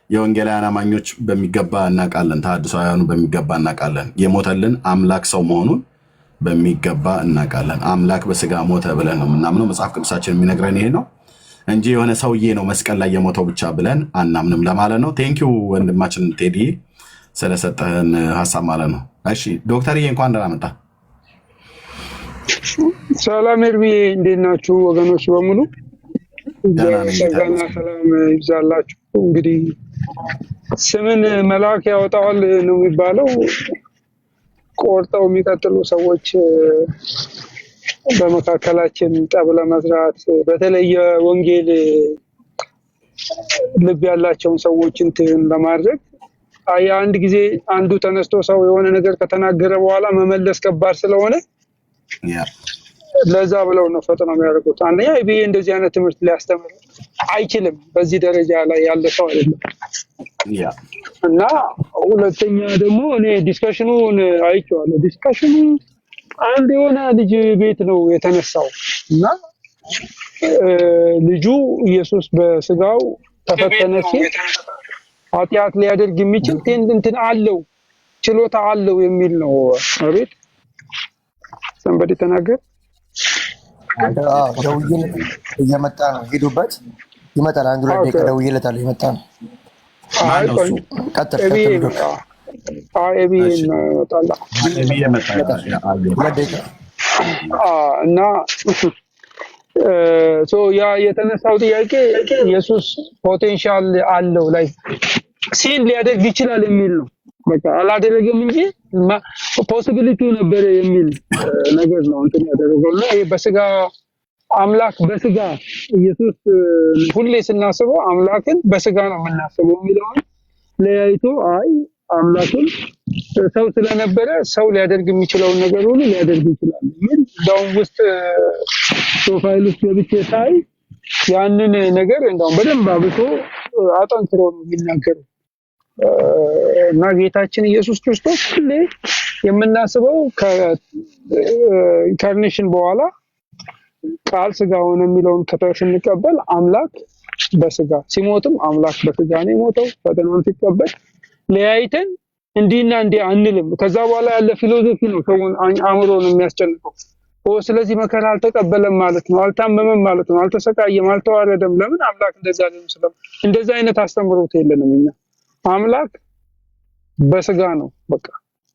የወንጌላውያን አማኞች በሚገባ እናውቃለን። ተሐድሶአውያኑ በሚገባ እናውቃለን። የሞተልን አምላክ ሰው መሆኑን በሚገባ እናውቃለን። አምላክ በስጋ ሞተ ብለን ነው የምናምነው። መጽሐፍ ቅዱሳችን የሚነግረን ይሄ ነው እንጂ የሆነ ሰውዬ ነው መስቀል ላይ የሞተው ብቻ ብለን አናምንም ለማለት ነው። ቴንኪው ወንድማችን ቴዲ ስለሰጠህን ሀሳብ ማለት ነው። እሺ ዶክተርዬ እንኳን ደህና መጣ። ሰላም ኤርሚዬ፣ እንዴት ናችሁ ወገኖች በሙሉ? ጸጋና ሰላም ይብዛላችሁ። እንግዲህ ስምን መልአክ ያወጣዋል ነው የሚባለው። ቆርጠው የሚቀጥሉ ሰዎች በመካከላችን ጠብ ለመዝራት በተለይ ወንጌል ልብ ያላቸውን ሰዎች እንትን ለማድረግ አንድ ጊዜ አንዱ ተነስቶ ሰው የሆነ ነገር ከተናገረ በኋላ መመለስ ከባድ ስለሆነ ለዛ ብለው ነው ፈጥነው የሚያደርጉት። አንደኛ ይሄ እንደዚህ አይነት ትምህርት ሊያስተምር አይችልም፣ በዚህ ደረጃ ላይ ያለ ሰው አይደለም። እና ሁለተኛ ደግሞ እኔ ዲስከሽኑን አይቼዋለሁ። ዲስከሽኑ አንድ የሆነ ልጅ ቤት ነው የተነሳው እና ልጁ ኢየሱስ በስጋው ተፈተነ ሲል ኃጢአት ሊያደርግ የሚችል እንትን አለው ችሎታ አለው የሚል ነው። አቤት ሰንበዲ ተናገር። ደውዬ እየመጣ ነው፣ ሄዱበት ይመጣል። አንዱ ላይ ደውዬለታለሁ፣ ይመጣ ነው። ቀጥል እና ያ የተነሳው ጥያቄ ኢየሱስ ፖቴንሻል አለው ላይ ሲል ሊያደርግ ይችላል የሚል ነው። በቃ አላደረገም እንጂ ፖሲቢሊቲ ነበር የሚል ነገር ነው እንትን ያደረገው። እና ይሄ በስጋ አምላክ በስጋ ኢየሱስ ሁሌ ስናስበው አምላክን በስጋ ነው የምናስበው የሚለውን ለያይቶ አይ አምላክን ሰው ስለነበረ ሰው ሊያደርግ የሚችለውን ነገር ሁሉ ሊያደርግ ይችላል የሚል ዳውን ውስጥ ፕሮፋይል ውስጥ ገብቼ ሳይ ያንን ነገር እንደውም በደንብ አብቶ አጠንክሮ ነው የሚናገረው። እና ጌታችን ኢየሱስ ክርስቶስ ሁሌ የምናስበው ከኢንካርኔሽን በኋላ ቃል ስጋ ሆነ የሚለውን ስንቀበል አምላክ በስጋ ሲሞትም አምላክ በስጋ ነው የሞተው። ፈተናውን ሲቀበል ለያይተን እንዲህና እንዲህ አንልም። ከዛ በኋላ ያለ ፊሎሶፊ ነው ሰውን አእምሮን የሚያስጨንቀው። ስለዚህ መከራ አልተቀበለም ማለት ነው፣ አልታመመም ማለት ነው፣ አልተሰቃየም፣ አልተዋረደም። ለምን አምላክ እንደዛ ነው ስለም እንደዛ አይነት አስተምሮት የለንም እኛ። አምላክ በስጋ ነው በቃ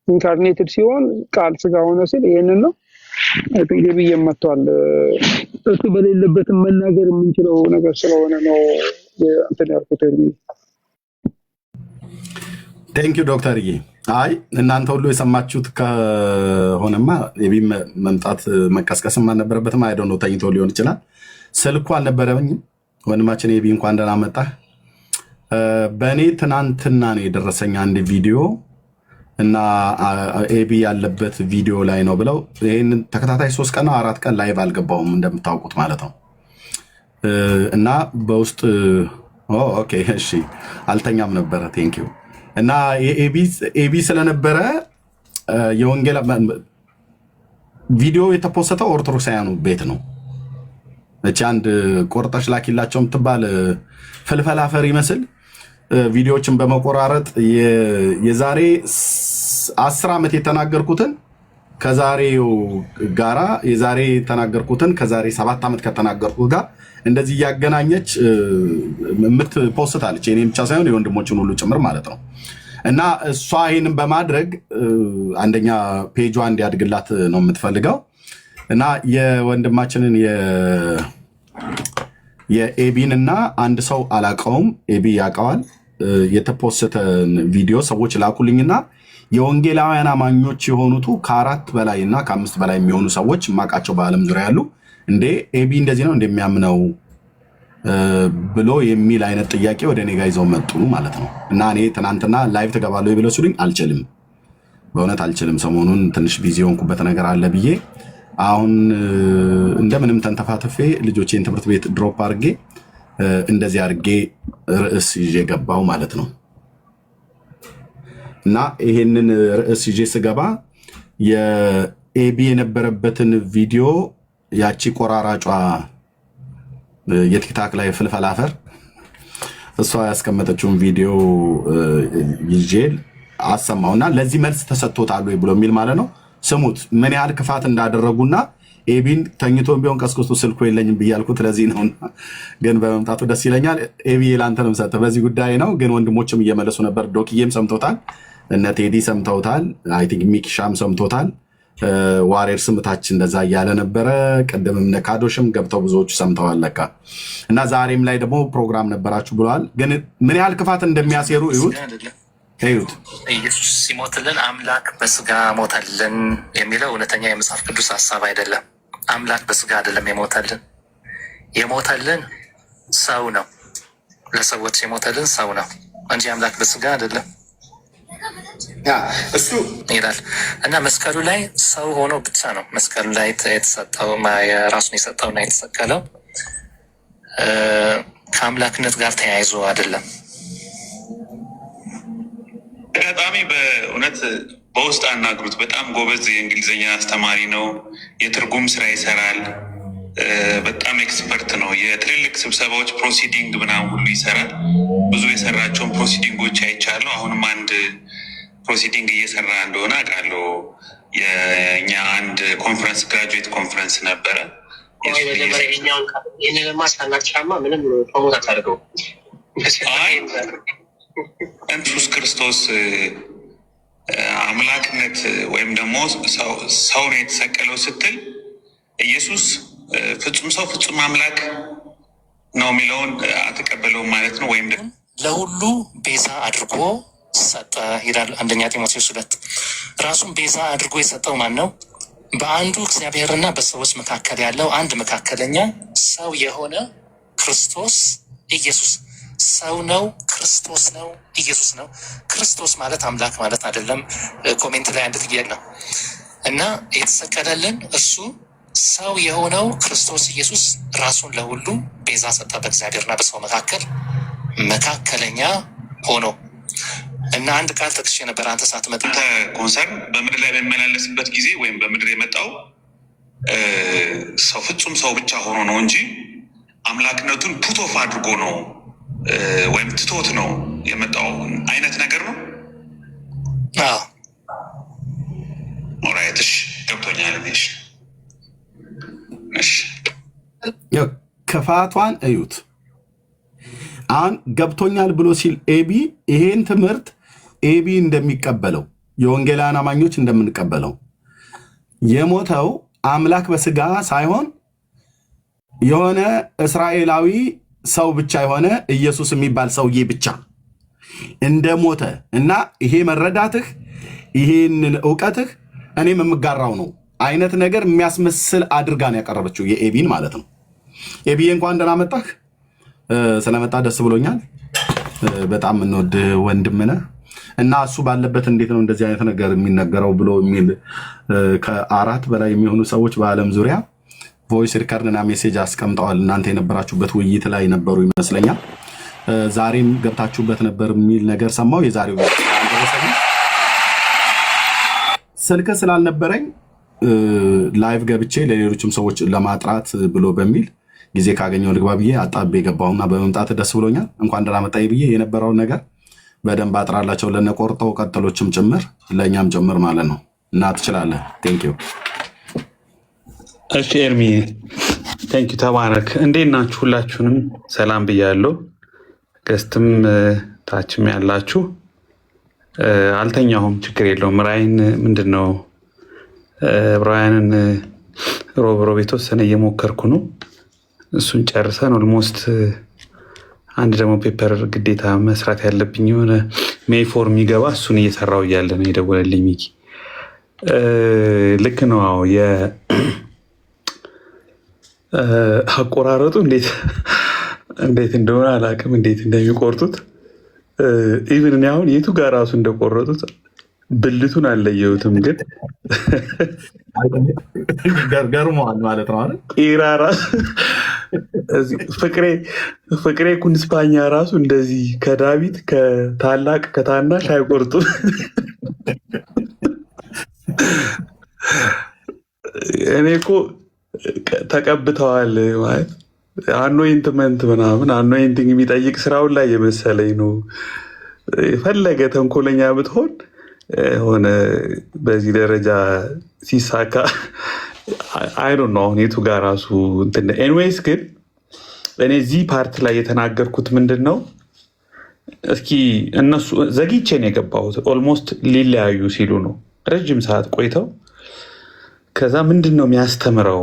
ኢንካርኔትድ ሲሆን ቃል ስጋ ሆነ ሲል ይሄንን ነው እንግዲህ ብየመቷል። እሱ በሌለበትም መናገር የምንችለው ነገር ስለሆነ ነው እንትን ያልኩት። ቴንኪው ዶክተርዬ። አይ እናንተ ሁሉ የሰማችሁት ከሆነማ የቢም መምጣት መቀስቀስም አልነበረበትም። አይ ዶንት ኖ ተኝቶ ሊሆን ይችላል። ስልኩ አልነበረብኝም። ወንድማችን የቢ እንኳን ደህና መጣ። በእኔ ትናንትና ነው የደረሰኝ አንድ ቪዲዮ እና ኤቢ ያለበት ቪዲዮ ላይ ነው ብለው ይህን ተከታታይ 3 ቀን 4 ቀን ላይቭ አልገባሁም እንደምታውቁት ማለት ነው። እና በውስጥ ኦኬ እሺ አልተኛም ነበረ። ቴንኪው እና ኤቢ ስለነበረ የወንጌል ቪዲዮ የተፖሰተው ኦርቶዶክሳውያኑ ቤት ነው። እቺ አንድ ቆርጠሽ ላኪላቸው የምትባል ፍልፈል አፈር ይመስል ቪዲዮዎችን በመቆራረጥ የዛሬ 10 ዓመት የተናገርኩትን ከዛሬው ጋራ የዛሬ የተናገርኩትን ከዛሬ 7 ዓመት ከተናገርኩት ጋር እንደዚህ እያገናኘች የምትፖስታለች። የኔ ብቻ ሳይሆን የወንድሞችን ሁሉ ጭምር ማለት ነው። እና እሷ ይህንን በማድረግ አንደኛ ፔጇ እንዲያድግላት ነው የምትፈልገው። እና የወንድማችንን የኤቢን እና አንድ ሰው አላቀውም፣ ኤቢ ያውቀዋል። የተፖስተን ቪዲዮ ሰዎች ላኩልኝና የወንጌላውያን አማኞች የሆኑቱ ከ4 በላይ እና ከ5 በላይ የሚሆኑ ሰዎች ማቃቸው በአለም ዙሪያ ያሉ እንዴ ኤቢ እንደዚህ ነው እንደሚያምነው ብሎ የሚል አይነት ጥያቄ ወደ እኔ ጋር ይዘው መጡ ማለት ነው። እና እኔ ትናንትና ላይቭ ተገባለሁ ብለው ሲሉኝ አልችልም፣ በእውነት አልችልም። ሰሞኑን ትንሽ ቢዚ ሆንኩበት ነገር አለ ብዬ አሁን እንደምንም ተንተፋትፌ ልጆቼን ትምህርት ቤት ድሮፕ አድርጌ እንደዚህ አድርጌ ርዕስ ይዤ ገባው ማለት ነው። እና ይሄንን ርዕስ ይዤ ስገባ የኤቢ የነበረበትን ቪዲዮ ያቺ ቆራራጯ የቲክታክ ላይ ፍልፈላፈር እሷ ያስቀመጠችውን ቪዲዮ ይዤ አሰማውና ለዚህ መልስ ተሰጥቶታል ወይ ብሎ የሚል ማለት ነው። ስሙት ምን ያህል ክፋት እንዳደረጉና ኤቢን ተኝቶ ቢሆን ቀስቅሶ ስልኩ የለኝም ብያልኩት ለዚህ ነውና፣ ግን በመምጣቱ ደስ ይለኛል። ኤቢ ላንተንም ሰጠ በዚህ ጉዳይ ነው። ግን ወንድሞችም እየመለሱ ነበር። ዶክዬም ሰምተውታል፣ እነ ቴዲ ሰምተውታል፣ አይ ቲንክ ሚኪሻም ሰምቶታል። ዋሬር ስምታች እንደዛ እያለ ነበረ። ቅድምም ነካዶሽም ገብተው ብዙዎቹ ሰምተዋል ለካ። እና ዛሬም ላይ ደግሞ ፕሮግራም ነበራችሁ ብለዋል። ግን ምን ያህል ክፋት እንደሚያሴሩ እዩት። ኢየሱስ ሲሞትልን አምላክ በስጋ ሞተልን የሚለው እውነተኛ የመጽሐፍ ቅዱስ ሀሳብ አይደለም። አምላክ በስጋ አይደለም የሞተልን ሰው ነው። ለሰዎች የሞተልን ሰው ነው እንጂ አምላክ በስጋ አይደለም እሱ ይላል። እና መስቀሉ ላይ ሰው ሆኖ ብቻ ነው መስቀሉ ላይ የተሰጠው ራሱን የሰጠውና የተሰቀለው ከአምላክነት ጋር ተያይዞ አይደለም። አጋጣሚ በእውነት በውስጥ አናግሩት። በጣም ጎበዝ የእንግሊዝኛ አስተማሪ ነው። የትርጉም ስራ ይሰራል። በጣም ኤክስፐርት ነው። የትልልቅ ስብሰባዎች ፕሮሲዲንግ ምናምን ሁሉ ይሰራል። ብዙ የሰራቸውን ፕሮሲዲንጎች አይቻለሁ። አሁንም አንድ ፕሮሲዲንግ እየሰራ እንደሆነ አውቃለሁ። የእኛ አንድ ኮንፈረንስ ግራጁዌት ኮንፈረንስ ነበረ። ምንም ፕሮሞት አታደርገው ኢየሱስ ክርስቶስ አምላክነት ወይም ደግሞ ሰው ነው የተሰቀለው ስትል ኢየሱስ ፍጹም ሰው ፍጹም አምላክ ነው የሚለውን አትቀበለውም ማለት ነው። ወይም ደግሞ ለሁሉ ቤዛ አድርጎ ሰጠ ይላል አንደኛ ጢሞቴዎስ 2። ራሱን ቤዛ አድርጎ የሰጠው ማን ነው? በአንዱ እግዚአብሔርና በሰዎች መካከል ያለው አንድ መካከለኛ ሰው የሆነ ክርስቶስ ኢየሱስ። ሰው ነው፣ ክርስቶስ ነው፣ ኢየሱስ ነው። ክርስቶስ ማለት አምላክ ማለት አይደለም። ኮሜንት ላይ አንድ ጥያቄ ነው እና የተሰቀለልን እሱ ሰው የሆነው ክርስቶስ ኢየሱስ ራሱን ለሁሉ ቤዛ ሰጠ፣ በእግዚአብሔርና በሰው መካከል መካከለኛ ሆኖ እና አንድ ቃል ጠቅሼ ነበር አንተ ሳትመጣ። ኮንሰርን በምድር ላይ በሚመላለስበት ጊዜ ወይም በምድር የመጣው ሰው ፍጹም ሰው ብቻ ሆኖ ነው እንጂ አምላክነቱን ፑቶፍ አድርጎ ነው ወይም ትቶት ነው የመጣው አይነት ነገር ነው። ኦራይትሽ ገብቶኛል። ክፋቷን እዩት። አሁን ገብቶኛል ብሎ ሲል ኤቢ ይሄን ትምህርት ኤቢ እንደሚቀበለው የወንጌላውያን አማኞች እንደምንቀበለው የሞተው አምላክ በስጋ ሳይሆን የሆነ እስራኤላዊ ሰው ብቻ የሆነ ኢየሱስ የሚባል ሰውዬ ብቻ እንደሞተ እና ይሄ መረዳትህ ይሄንን እውቀትህ እኔም የምጋራው ነው አይነት ነገር የሚያስመስል አድርጋን ያቀረበችው የኤቢን ማለት ነው። ኤቢ እንኳን ደህና መጣህ። ስለመጣ ደስ ብሎኛል። በጣም እንወድ ወንድም ነህ እና እሱ ባለበት እንዴት ነው እንደዚህ አይነት ነገር የሚነገረው ብሎ የሚል ከ4 በላይ የሚሆኑ ሰዎች በዓለም ዙሪያ ቮይስ ሪከርድና ሜሴጅ አስቀምጠዋል። እናንተ የነበራችሁበት ውይይት ላይ ነበሩ ይመስለኛል። ዛሬም ገብታችሁበት ነበር የሚል ነገር ሰማው። የዛሬው ስልክ ስላልነበረኝ ላይቭ ገብቼ ለሌሎችም ሰዎች ለማጥራት ብሎ በሚል ጊዜ ካገኘው ልግባ ብዬ አጣቤ ገባሁና በመምጣት ደስ ብሎኛል። እንኳን ደህና መጣህ ብዬ የነበረውን ነገር በደንብ አጥራላቸው ለነቆርጠው ቀጥሎችም ጭምር ለእኛም ጭምር ማለት ነው። እና ትችላለህ። ቴንኪው። እሺ ኤርሚ ቴንኪው፣ ተባረክ። እንዴት ናችሁ? ሁላችሁንም ሰላም ብያለሁ። ገስትም ታችም ያላችሁ አልተኛሁም፣ ችግር የለውም። ራይን ምንድን ነው ዕብራውያንን ሮብ የተወሰነ እየሞከርኩ ነው። እሱን ጨርሰን ኦልሞስት አንድ ደግሞ ፔፐር ግዴታ መስራት ያለብኝ የሆነ ሜይፎር የሚገባ እሱን እየሰራው እያለ ነው የደወለልኝ ሚኪ። ልክ ነው። አዎ አቆራረጡ እንዴት እንደሆነ አላውቅም፣ እንዴት እንደሚቆርጡት ኢቭን እኔ አሁን የቱ ጋር ራሱ እንደቆረጡት ብልቱን አልለየሁትም፣ ግን ገርመዋል ማለት ነው። ኢራራ ፍቅሬ ኩንስፓኛ ራሱ እንደዚህ ከዳዊት ከታላቅ ከታናሽ አይቆርጡም። እኔ እኮ ተቀብተዋል ማለት አኖይንትመንት ምናምን አኖይንቲንግ የሚጠይቅ ስራውን ላይ የመሰለኝ ነው። የፈለገ ተንኮለኛ ብትሆን ሆነ በዚህ ደረጃ ሲሳካ አይዶ ነው። አሁን የቱ ጋር ራሱ ኤንዌይስ ግን እኔ እዚህ ፓርት ላይ የተናገርኩት ምንድን ነው፣ እስኪ እነሱ ዘግይቼ ነው የገባሁት። ኦልሞስት ሊለያዩ ሲሉ ነው ረጅም ሰዓት ቆይተው። ከዛ ምንድን ነው የሚያስተምረው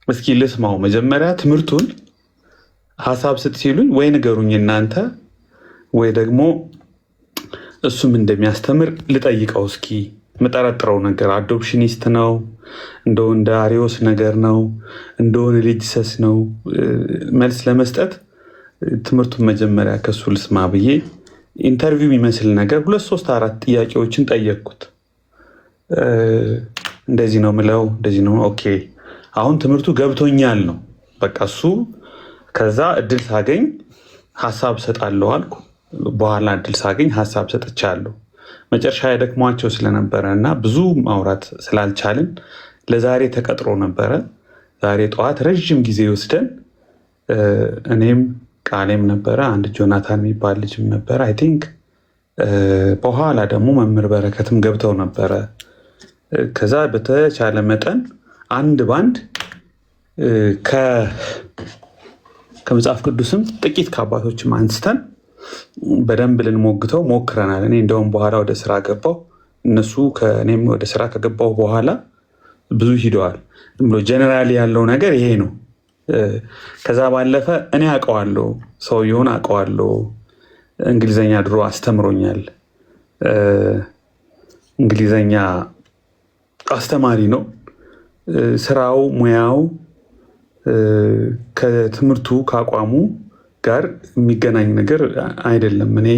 እስኪ ልስማው መጀመሪያ ትምህርቱን ሀሳብ ስጥ ሲሉኝ ወይ ንገሩኝ እናንተ ወይ ደግሞ እሱም እንደሚያስተምር ልጠይቀው እስኪ። የምጠረጥረው ነገር አዶፕሽኒስት ነው እንደው እንደ አሪዮስ ነገር ነው እንደሆነ ሪጂሰስ ነው። መልስ ለመስጠት ትምህርቱን መጀመሪያ ከሱ ልስማ ብዬ ኢንተርቪው የሚመስል ነገር 2 3 4 ጥያቄዎችን ጠየቅኩት። እንደዚህ ነው ምለው እንደዚህ ነው ኦኬ አሁን ትምህርቱ ገብቶኛል ነው በቃ እሱ። ከዛ እድል ሳገኝ ሀሳብ ሰጣለሁ አልኩ። በኋላ እድል ሳገኝ ሀሳብ ሰጥቻለሁ። መጨረሻ ያደክሟቸው ስለነበረ እና ብዙ ማውራት ስላልቻልን ለዛሬ ተቀጥሮ ነበረ። ዛሬ ጠዋት ረዥም ጊዜ ወስደን እኔም ቃሌም ነበረ፣ አንድ ጆናታን የሚባል ልጅም ነበረ አይ ቲንክ። በኋላ ደግሞ መምህር በረከትም ገብተው ነበረ። ከዛ በተቻለ መጠን አንድ ባንድ ከመጽሐፍ ቅዱስም ጥቂት ከአባቶችም አንስተን በደንብ ልንሞግተው ሞክረናል። እኔ እንደውም በኋላ ወደ ስራ ገባው፣ እነሱ ከእኔም ወደ ስራ ከገባው በኋላ ብዙ ሂደዋል። ብሎ ጀነራሊ ያለው ነገር ይሄ ነው። ከዛ ባለፈ እኔ አውቀዋለሁ፣ ሰውየውን አውቀዋለሁ። እንግሊዘኛ ድሮ አስተምሮኛል። እንግሊዘኛ አስተማሪ ነው። ስራው ሙያው ከትምህርቱ ከአቋሙ ጋር የሚገናኝ ነገር አይደለም። እኔ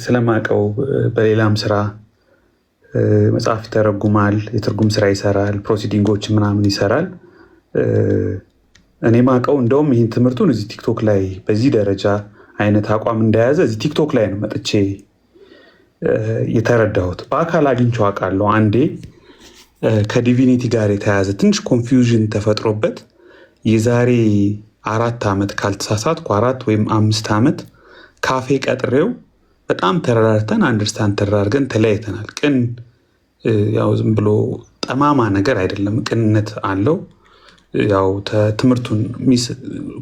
ስለማቀው በሌላም ስራ መጽሐፍ ይተረጉማል፣ የትርጉም ስራ ይሰራል፣ ፕሮሲዲንጎች ምናምን ይሰራል። እኔ ማቀው እንደውም ይህን ትምህርቱን እዚህ ቲክቶክ ላይ በዚህ ደረጃ አይነት አቋም እንደያዘ እዚህ ቲክቶክ ላይ ነው መጥቼ የተረዳሁት። በአካል አግኝቼው አውቃለሁ። አንዴ ከዲቪኒቲ ጋር የተያያዘ ትንሽ ኮንፊውዥን ተፈጥሮበት የዛሬ 4 ዓመት ካልተሳሳትኩ 4 ወይም 5 ዓመት ካፌ ቀጥሬው በጣም ተረዳርተን አንደርስታንድ ተደራርገን ተለያይተናል። ቅን ያው ዝም ብሎ ጠማማ ነገር አይደለም፣ ቅንነት አለው። ያው ትምህርቱን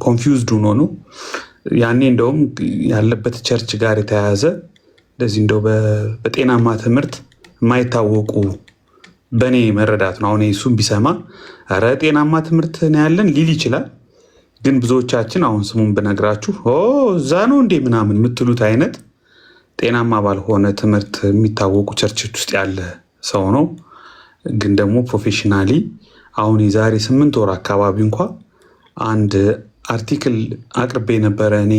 ኮንፊውዝድ ሆኖ ነው ያኔ እንደውም ያለበት ቸርች ጋር የተያያዘ እንደዚህ እንደው በጤናማ ትምህርት የማይታወቁ በእኔ መረዳት ነው። አሁን እሱም ቢሰማ ኧረ ጤናማ ትምህርት ነው ያለን ሊል ይችላል። ግን ብዙዎቻችን አሁን ስሙን ብነግራችሁ እዛ ነው እንዴ ምናምን የምትሉት አይነት ጤናማ ባልሆነ ትምህርት የሚታወቁ ቸርቾች ውስጥ ያለ ሰው ነው። ግን ደግሞ ፕሮፌሽናሊ አሁን የዛሬ 8 ወር አካባቢ እንኳ አንድ አርቲክል አቅርቤ ነበረ እኔ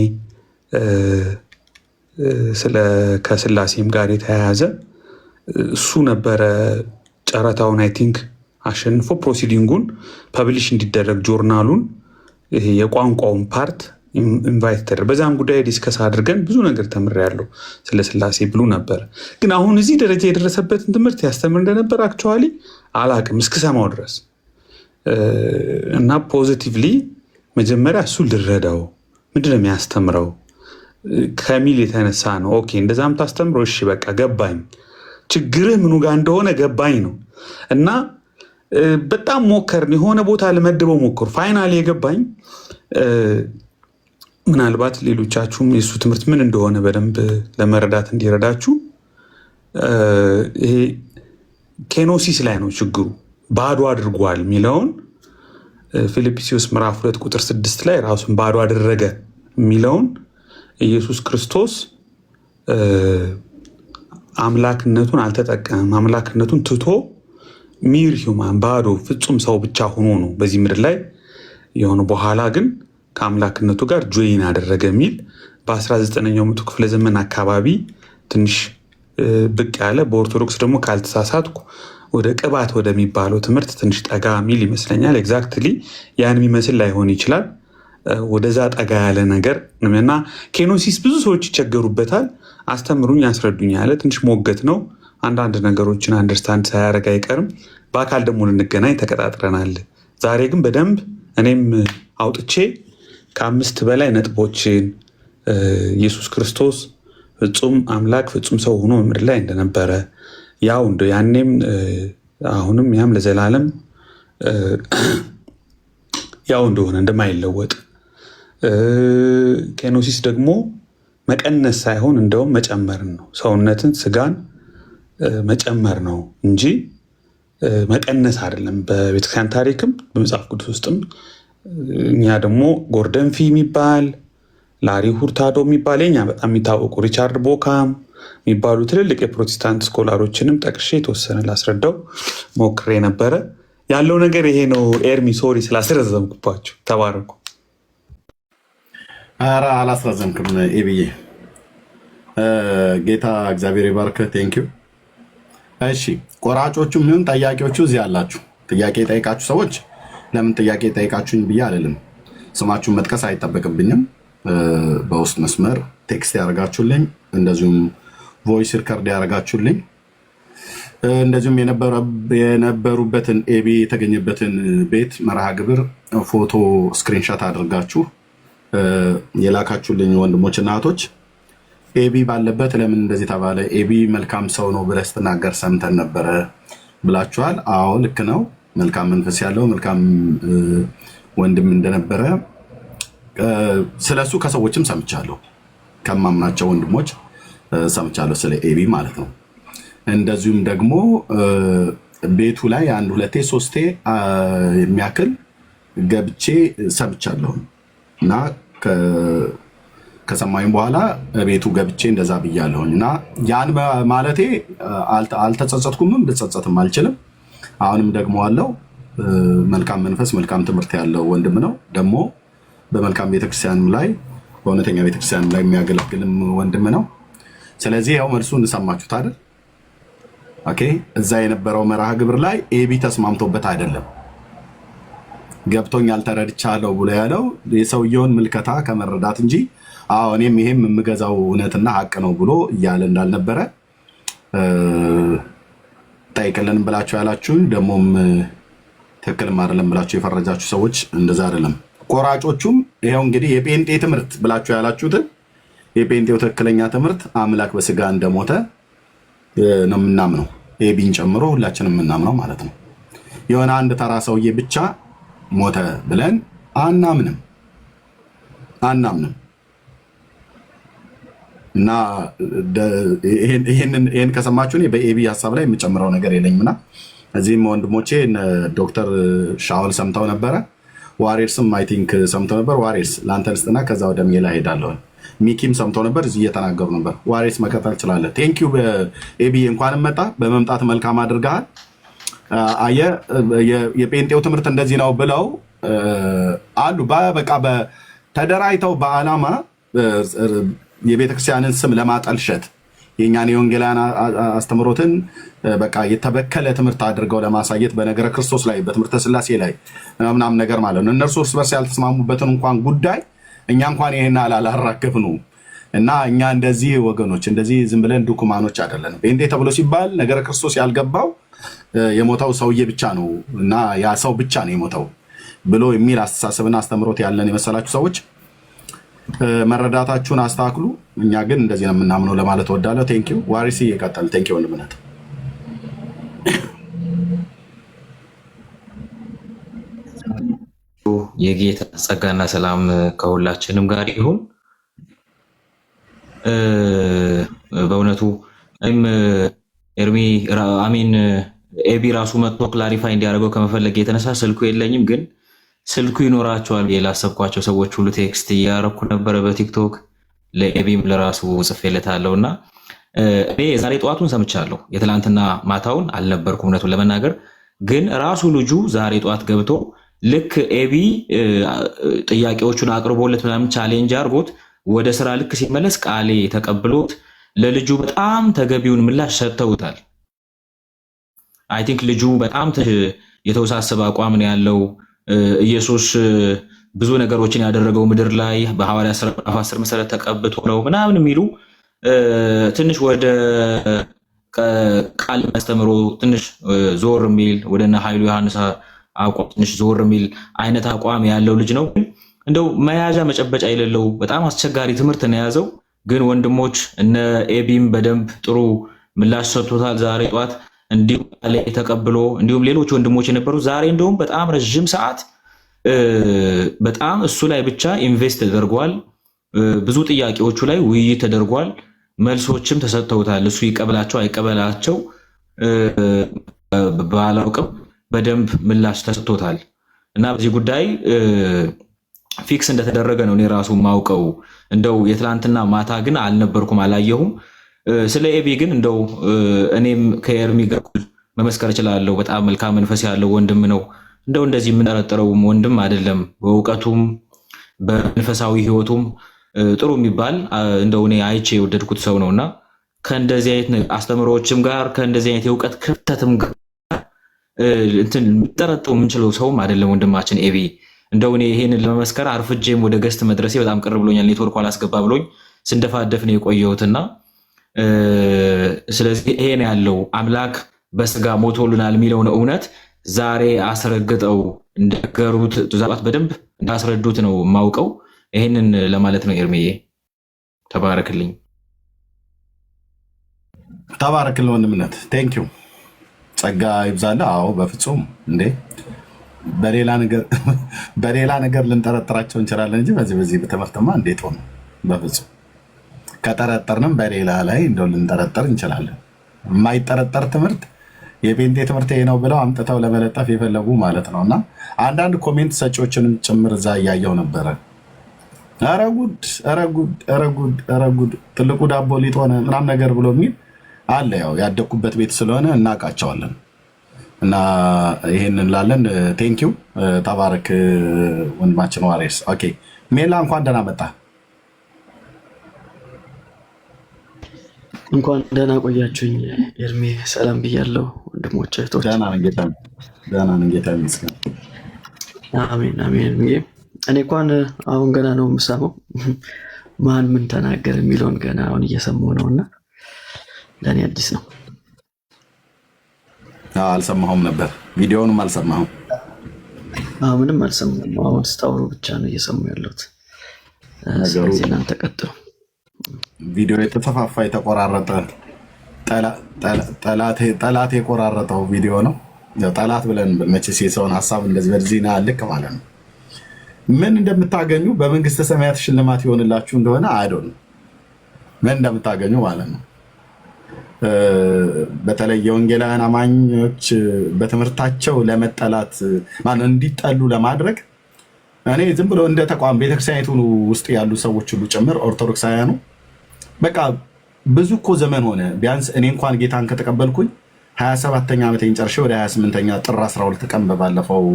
ከስላሴም ጋር የተያያዘ እሱ ነበረ ጨረታውን አይ ቲንክ አሸንፎ ፕሮሲዲንጉን ፐብሊሽ እንዲደረግ ጆርናሉን የቋንቋውን ፓርት ኢንቫይት ተደር በዛም ጉዳይ ዲስከስ አድርገን ብዙ ነገር ተምሬያለሁ ስለ ስላሴ ብሉ ነበር። ግን አሁን እዚህ ደረጃ የደረሰበትን ትምህርት ያስተምር እንደነበር አክቹዋሊ አላቅም እስክሰማው ድረስ እና ፖዚቲቭሊ መጀመሪያ እሱ ልረዳው ምንድነው የሚያስተምረው ከሚል የተነሳ ነው። ኦኬ እንደዛም ታስተምረው እሺ በቃ ገባኝ፣ ችግርህ ምኑ ጋር እንደሆነ ገባኝ ነው። እና በጣም ሞከርን፣ የሆነ ቦታ ለመድበው ሞከሩ። ፋይናል የገባኝ ምናልባት ሌሎቻችሁም የእሱ ትምህርት ምን እንደሆነ በደንብ ለመረዳት እንዲረዳችሁ ይሄ ኬኖሲስ ላይ ነው ችግሩ። ባዶ አድርጓል የሚለውን ፊልጵስዩስ ምዕራፍ 2 ቁጥር 6 ላይ ራሱን ባዶ አደረገ የሚለውን ኢየሱስ ክርስቶስ አምላክነቱን አልተጠቀመም። አምላክነቱን ትቶ ሚር ሂውማን ባዶ ፍጹም ሰው ብቻ ሆኖ ነው በዚህ ምድር ላይ የሆነ በኋላ ግን ከአምላክነቱ ጋር ጆይን አደረገ የሚል በ19ኛው መቶ ክፍለ ዘመን አካባቢ ትንሽ ብቅ ያለ በኦርቶዶክስ ደግሞ ካልተሳሳትኩ ወደ ቅባት ወደሚባለው ትምህርት ትንሽ ጠጋ የሚል ይመስለኛል። ኤግዛክትሊ ያን የሚመስል ላይሆን ይችላል። ወደዛ ጠጋ ያለ ነገር እና ኬኖሲስ ብዙ ሰዎች ይቸገሩበታል። አስተምሩኝ አስረዱኝ ያለ ትንሽ ሞገት ነው። አንዳንድ ነገሮችን አንደርስታንድ ሳያደርግ አይቀርም። በአካል ደግሞ ልንገናኝ ተቀጣጥረናል። ዛሬ ግን በደንብ እኔም አውጥቼ ከ5 በላይ ነጥቦችን ኢየሱስ ክርስቶስ ፍጹም አምላክ ፍጹም ሰው ሆኖ ምድር ላይ እንደነበረ ያው ያኔም አሁንም ያም ለዘላለም ያው እንደሆነ እንደማይለወጥ ኬኖሲስ ደግሞ መቀነስ ሳይሆን እንደውም መጨመር ነው። ሰውነትን ስጋን መጨመር ነው እንጂ መቀነስ አይደለም። በቤተክርስቲያን ታሪክም በመጽሐፍ ቅዱስ ውስጥም እኛ ደግሞ ጎርደን ፊ የሚባል ላሪ ሁርታዶ የሚባል የኛ በጣም የሚታወቁ ሪቻርድ ቦካም የሚባሉ ትልልቅ የፕሮቴስታንት ስኮላሮችንም ጠቅሼ የተወሰነ ላስረዳው ሞክሬ ነበረ። ያለው ነገር ይሄ ነው። ኤርሚ ሶሪ ስላስረዘምኩባችሁ። ተባረኩ። ኧረ አላስረዘምክም ኤቢዬ። ጌታ እግዚአብሔር ይባርክ። ቴንኪው። እሺ ቆራጮቹም ይሁን ጠያቂዎቹ እዚህ አላችሁ። ጥያቄ የጠይቃችሁ ሰዎች ለምን ጥያቄ ጠይቃችሁኝ ብዬ አልልም። ስማችሁን መጥቀስ አይጠበቅብኝም። በውስጥ መስመር ቴክስት ያደርጋችሁልኝ፣ እንደዚሁም ቮይስ ሪከርድ ያደርጋችሁልኝ፣ እንደዚሁም የነበሩበትን ኤቢ የተገኘበትን ቤት መርሃ ግብር ፎቶ ስክሪንሻት አድርጋችሁ የላካችሁልኝ ወንድሞች እና እህቶች ኤቢ ባለበት ለምን እንደዚህ ተባለ፣ ኤቢ መልካም ሰው ነው ብለህ ስትናገር ሰምተን ነበረ ብላችኋል። አዎ ልክ ነው። መልካም መንፈስ ያለው መልካም ወንድም እንደነበረ ስለሱ ከሰዎችም ሰምቻለሁ፣ ከማምናቸው ወንድሞች ሰምቻለሁ፣ ስለ ኤቢ ማለት ነው። እንደዚሁም ደግሞ ቤቱ ላይ 1 2 3 የሚያክል ገብቼ ሰምቻለሁ እና ከሰማኝ በኋላ ቤቱ ገብቼ እንደዛ ብያለሁኝ እና ያን ማለቴ አልተጸጸትኩምም፣ ልጸጸትም አልችልም። አሁንም ደግሞ አለው መልካም መንፈስ መልካም ትምህርት ያለው ወንድም ነው። ደግሞ በመልካም ቤተክርስቲያንም ላይ በእውነተኛ ቤተክርስቲያንም ላይ የሚያገለግልም ወንድም ነው። ስለዚህ ያው መልሱን እንሰማችሁት አይደል? ኦኬ። እዛ የነበረው መርሃ ግብር ላይ ኤቢ ተስማምቶበት አይደለም፣ ገብቶኛል ተረድቻለሁ ብሎ ያለው የሰውየውን ምልከታ ከመረዳት እንጂ አዎ እኔም ይሄም የምገዛው እውነትና ሀቅ ነው ብሎ እያለ እንዳልነበረ ጠይቅልን ብላችሁ ያላችሁ ደግሞም ትክክልም አይደለም ብላችሁ የፈረጃችሁ ሰዎች እንደዛ አይደለም። ቆራጮቹም ይሄው እንግዲህ የጴንጤ ትምህርት ብላችሁ ያላችሁትን የጴንጤው ትክክለኛ ትምህርት አምላክ በስጋ እንደሞተ ነው የምናምነው፣ ኤቢን ጨምሮ ሁላችንም የምናምነው ማለት ነው። የሆነ አንድ ተራ ሰውዬ ብቻ ሞተ ብለን አናምንም እና ይሄን ከሰማችሁ በኤቢ ሀሳብ ላይ የምጨምረው ነገር የለኝምና እዚህም ወንድሞቼ ዶክተር ሻውል ሰምተው ነበረ፣ ዋሬርስም አይ ቲንክ ሰምተው ነበር። ዋሬርስ ለአንተ ልስጥና ከዛ ወደ ሜላ ሄዳለሁ። ሚኪም ሰምተው ነበር፣ እዚህ እየተናገሩ ነበር። ዋሬርስ መቀጠል ትችላለህ። ቴንኪው ኤቢ፣ እንኳንም መጣ። በመምጣት መልካም አድርገሃል። አየህ የጴንጤው ትምህርት እንደዚህ ነው ብለው አሉ። በቃ ተደራጅተው በዓላማ የቤተክርስቲያንን ስም ለማጠልሸት የእኛን የወንጌላውያን አስተምሮትን በቃ የተበከለ ትምህርት አድርገው ለማሳየት በነገረ ክርስቶስ ላይ በትምህርተ ስላሴ ላይ ምናምን ነገር ማለት ነው። እነርሱ እርስ በርስ ያልተስማሙበትን እንኳን ጉዳይ እኛ እንኳን ይሄን አላራገፍ ነው እና እኛ እንደዚህ ወገኖች እንደዚህ ዝም ብለን ዱኩማኖች አይደለንም። ጴንጤ ተብሎ ሲባል ነገረ ክርስቶስ ያልገባው የሞተው ሰውዬ ብቻ ነው እና ያ ሰው ብቻ ነው የሞተው ብሎ የሚል አስተሳሰብና አስተምሮት ያለን የመሰላችሁ ሰዎች መረዳታችሁን አስተካክሉ። እኛ ግን እንደዚህ ነው የምናምነው ለማለት ወዳለሁ። ቴንኪው ዋሪሲ ይቀጥል። ቴንኪው ወንድምነት። የጌታ ጸጋና ሰላም ከሁላችንም ጋር ይሁን። በእውነቱ ኤርሚ አሚን ኤቢ ራሱ መጥቶ ክላሪፋይ እንዲያደርገው ከመፈለግ የተነሳ ስልኩ የለኝም፣ ግን ስልኩ ይኖራቸዋል የላሰብኳቸው ሰዎች ሁሉ ቴክስት እያረኩ ነበረ በቲክቶክ ለኤቢም ለራሱ ጽፌለታለሁ እና እኔ የዛሬ ጠዋቱን ሰምቻለሁ። የትላንትና ማታውን አልነበርኩም እውነቱን ለመናገር፣ ግን ራሱ ልጁ ዛሬ ጠዋት ገብቶ ልክ ኤቢ ጥያቄዎቹን አቅርቦለት ምናምን ቻሌንጅ አድርጎት ወደ ስራ ልክ ሲመለስ ቃሌ ተቀብሎት ለልጁ በጣም ተገቢውን ምላሽ ሰጥተውታል። አይ ቲንክ ልጁ በጣም የተወሳሰበ አቋም ነው ያለው። ኢየሱስ ብዙ ነገሮችን ያደረገው ምድር ላይ በሐዋርያት ሥራ 10 መሰረት ተቀብቶ ነው ምናምን የሚሉ ትንሽ ወደ ቃል አስተምሮ ትንሽ ዞር የሚል ወደና ኃይሉ ዮሐንስ አቋም ትንሽ ዞር የሚል አይነት አቋም ያለው ልጅ ነው። እንደው መያዣ መጨበጫ የሌለው በጣም አስቸጋሪ ትምህርት ነው የያዘው። ግን ወንድሞች እነ ኤቢም በደንብ ጥሩ ምላሽ ሰጥቶታል ዛሬ ጧት። እንዲሁም ተቀብሎ እንዲሁም ሌሎች ወንድሞች የነበሩ ዛሬ እንደውም በጣም ረዥም ሰዓት በጣም እሱ ላይ ብቻ ኢንቨስት ተደርጓል። ብዙ ጥያቄዎቹ ላይ ውይይት ተደርጓል። መልሶችም ተሰጥተውታል። እሱ ይቀበላቸው አይቀበላቸው ባላውቅም በደንብ ምላሽ ተሰጥቶታል እና በዚህ ጉዳይ ፊክስ እንደተደረገ ነው እኔ ራሱ ማውቀው። እንደው የትላንትና ማታ ግን አልነበርኩም አላየሁም። ስለ ኤቢ ግን እንደው እኔም ከኤርሚ ጋር መመስከር እችላለሁ። በጣም መልካም መንፈስ ያለው ወንድም ነው። እንደው እንደዚህ የምንጠረጥረውም ወንድም አይደለም። በእውቀቱም በመንፈሳዊ ህይወቱም ጥሩ የሚባል እንደው እኔ አይቼ የወደድኩት ሰው ነውና ከእንደዚህ አይነት አስተምሮዎችም ጋር ከእንደዚህ አይነት የእውቀት ክፍተትም ጋር እንትን ልንጠረጥረው የምንችለው ሰውም አይደለም ወንድማችን ኤቢ። እንደው እኔ ይሄንን ለመመስከር አርፍጄም ወደ ገስት መድረሴ በጣም ቅር ብሎኛል። ኔትወርኩ አላስገባ ብሎኝ ስንደፋደፍ ነው የቆየሁትና ስለዚህ ይሄን ያለው አምላክ በስጋ ሞቶልናል የሚለውን እውነት ዛሬ አስረግጠው እንደገሩት ዛባት በደንብ እንዳስረዱት ነው ማውቀው። ይሄንን ለማለት ነው። ኤርሚዬ ተባረክልኝ። ተባረክልኝ ወንድምነት። ቴንኪው ጸጋ ይብዛልህ። አዎ በፍጹም እንዴ በሌላ ነገር ልንጠረጥራቸው እንችላለን እንጂ በዚህ በትምህርትማ እንዴት ሆነ? በፍጹም ከጠረጠርንም በሌላ ላይ እንደው ልንጠረጠር እንችላለን። የማይጠረጠር ትምህርት የጴንጤ ትምህርት ነው ብለው አምጥተው ለመለጠፍ የፈለጉ ማለት ነው። እና አንዳንድ ኮሜንት ሰጪዎችንም ጭምር እዛ እያየው ነበረ። ኧረ ጉድ ኧረ ጉድ ኧረ ጉድ ኧረ ጉድ ትልቁ ዳቦ ሊጥ ሆነ ምናምን ነገር ብሎ የሚል አለ። ያው ያደግኩበት ቤት ስለሆነ እናውቃቸዋለን። እና ይሄንን ላለን ቴንኪው ተባረክ ወንድማችን ዋሬስ። ኦኬ ሜላ እንኳን ደህና መጣ። እንኳን ደህና ቆያችሁኝ። ኤርሚ ሰላም ብያለሁ። ወንድሞቼ እህቶች፣ ደህና ነን ጌታ ይመስገን። አሜን አሜን። እኔ እንኳን አሁን ገና ነው የምሰማው ማን ምን ተናገር የሚለውን ገና አሁን እየሰማሁ ነውና ለእኔ አዲስ ነው። አልሰማሁም ነበር፣ ቪዲዮውንም አልሰማሁም። ምንም አልሰማሁም። አሁን ስታወሩ ብቻ ነው እየሰማሁ ያለሁት። ስለዚህ እናንተ ቀጥሉ። ቪዲዮ የተፈፋፋ የተቆራረጠ ጠላት የቆራረጠው ቪዲዮ ነው። ጠላት ብለን መቼስ የሰውን ሀሳብ እንደዚህ በዚህና ልክ ማለት ነው። ምን እንደምታገኙ በመንግስተ ሰማያት ሽልማት ይሆንላችሁ እንደሆነ አይዶን ምን እንደምታገኙ ማለት ነው። በተለይ የወንጌላውያን አማኞች በትምህርታቸው ለመጠላት እንዲጠሉ ለማድረግ እኔ ዝም ብሎ እንደ ተቋም ቤተክርስቲያኒቱ ውስጥ ያሉ ሰዎች ሁሉ ጭምር ኦርቶዶክሳውያኑ በቃ ብዙ እኮ ዘመን ሆነ። ቢያንስ እኔ እንኳን ጌታን ከተቀበልኩኝ 27ኛ ዓመቴን ጨርሼ ወደ 28ኛ ጥር 12 ቀን በባለፈው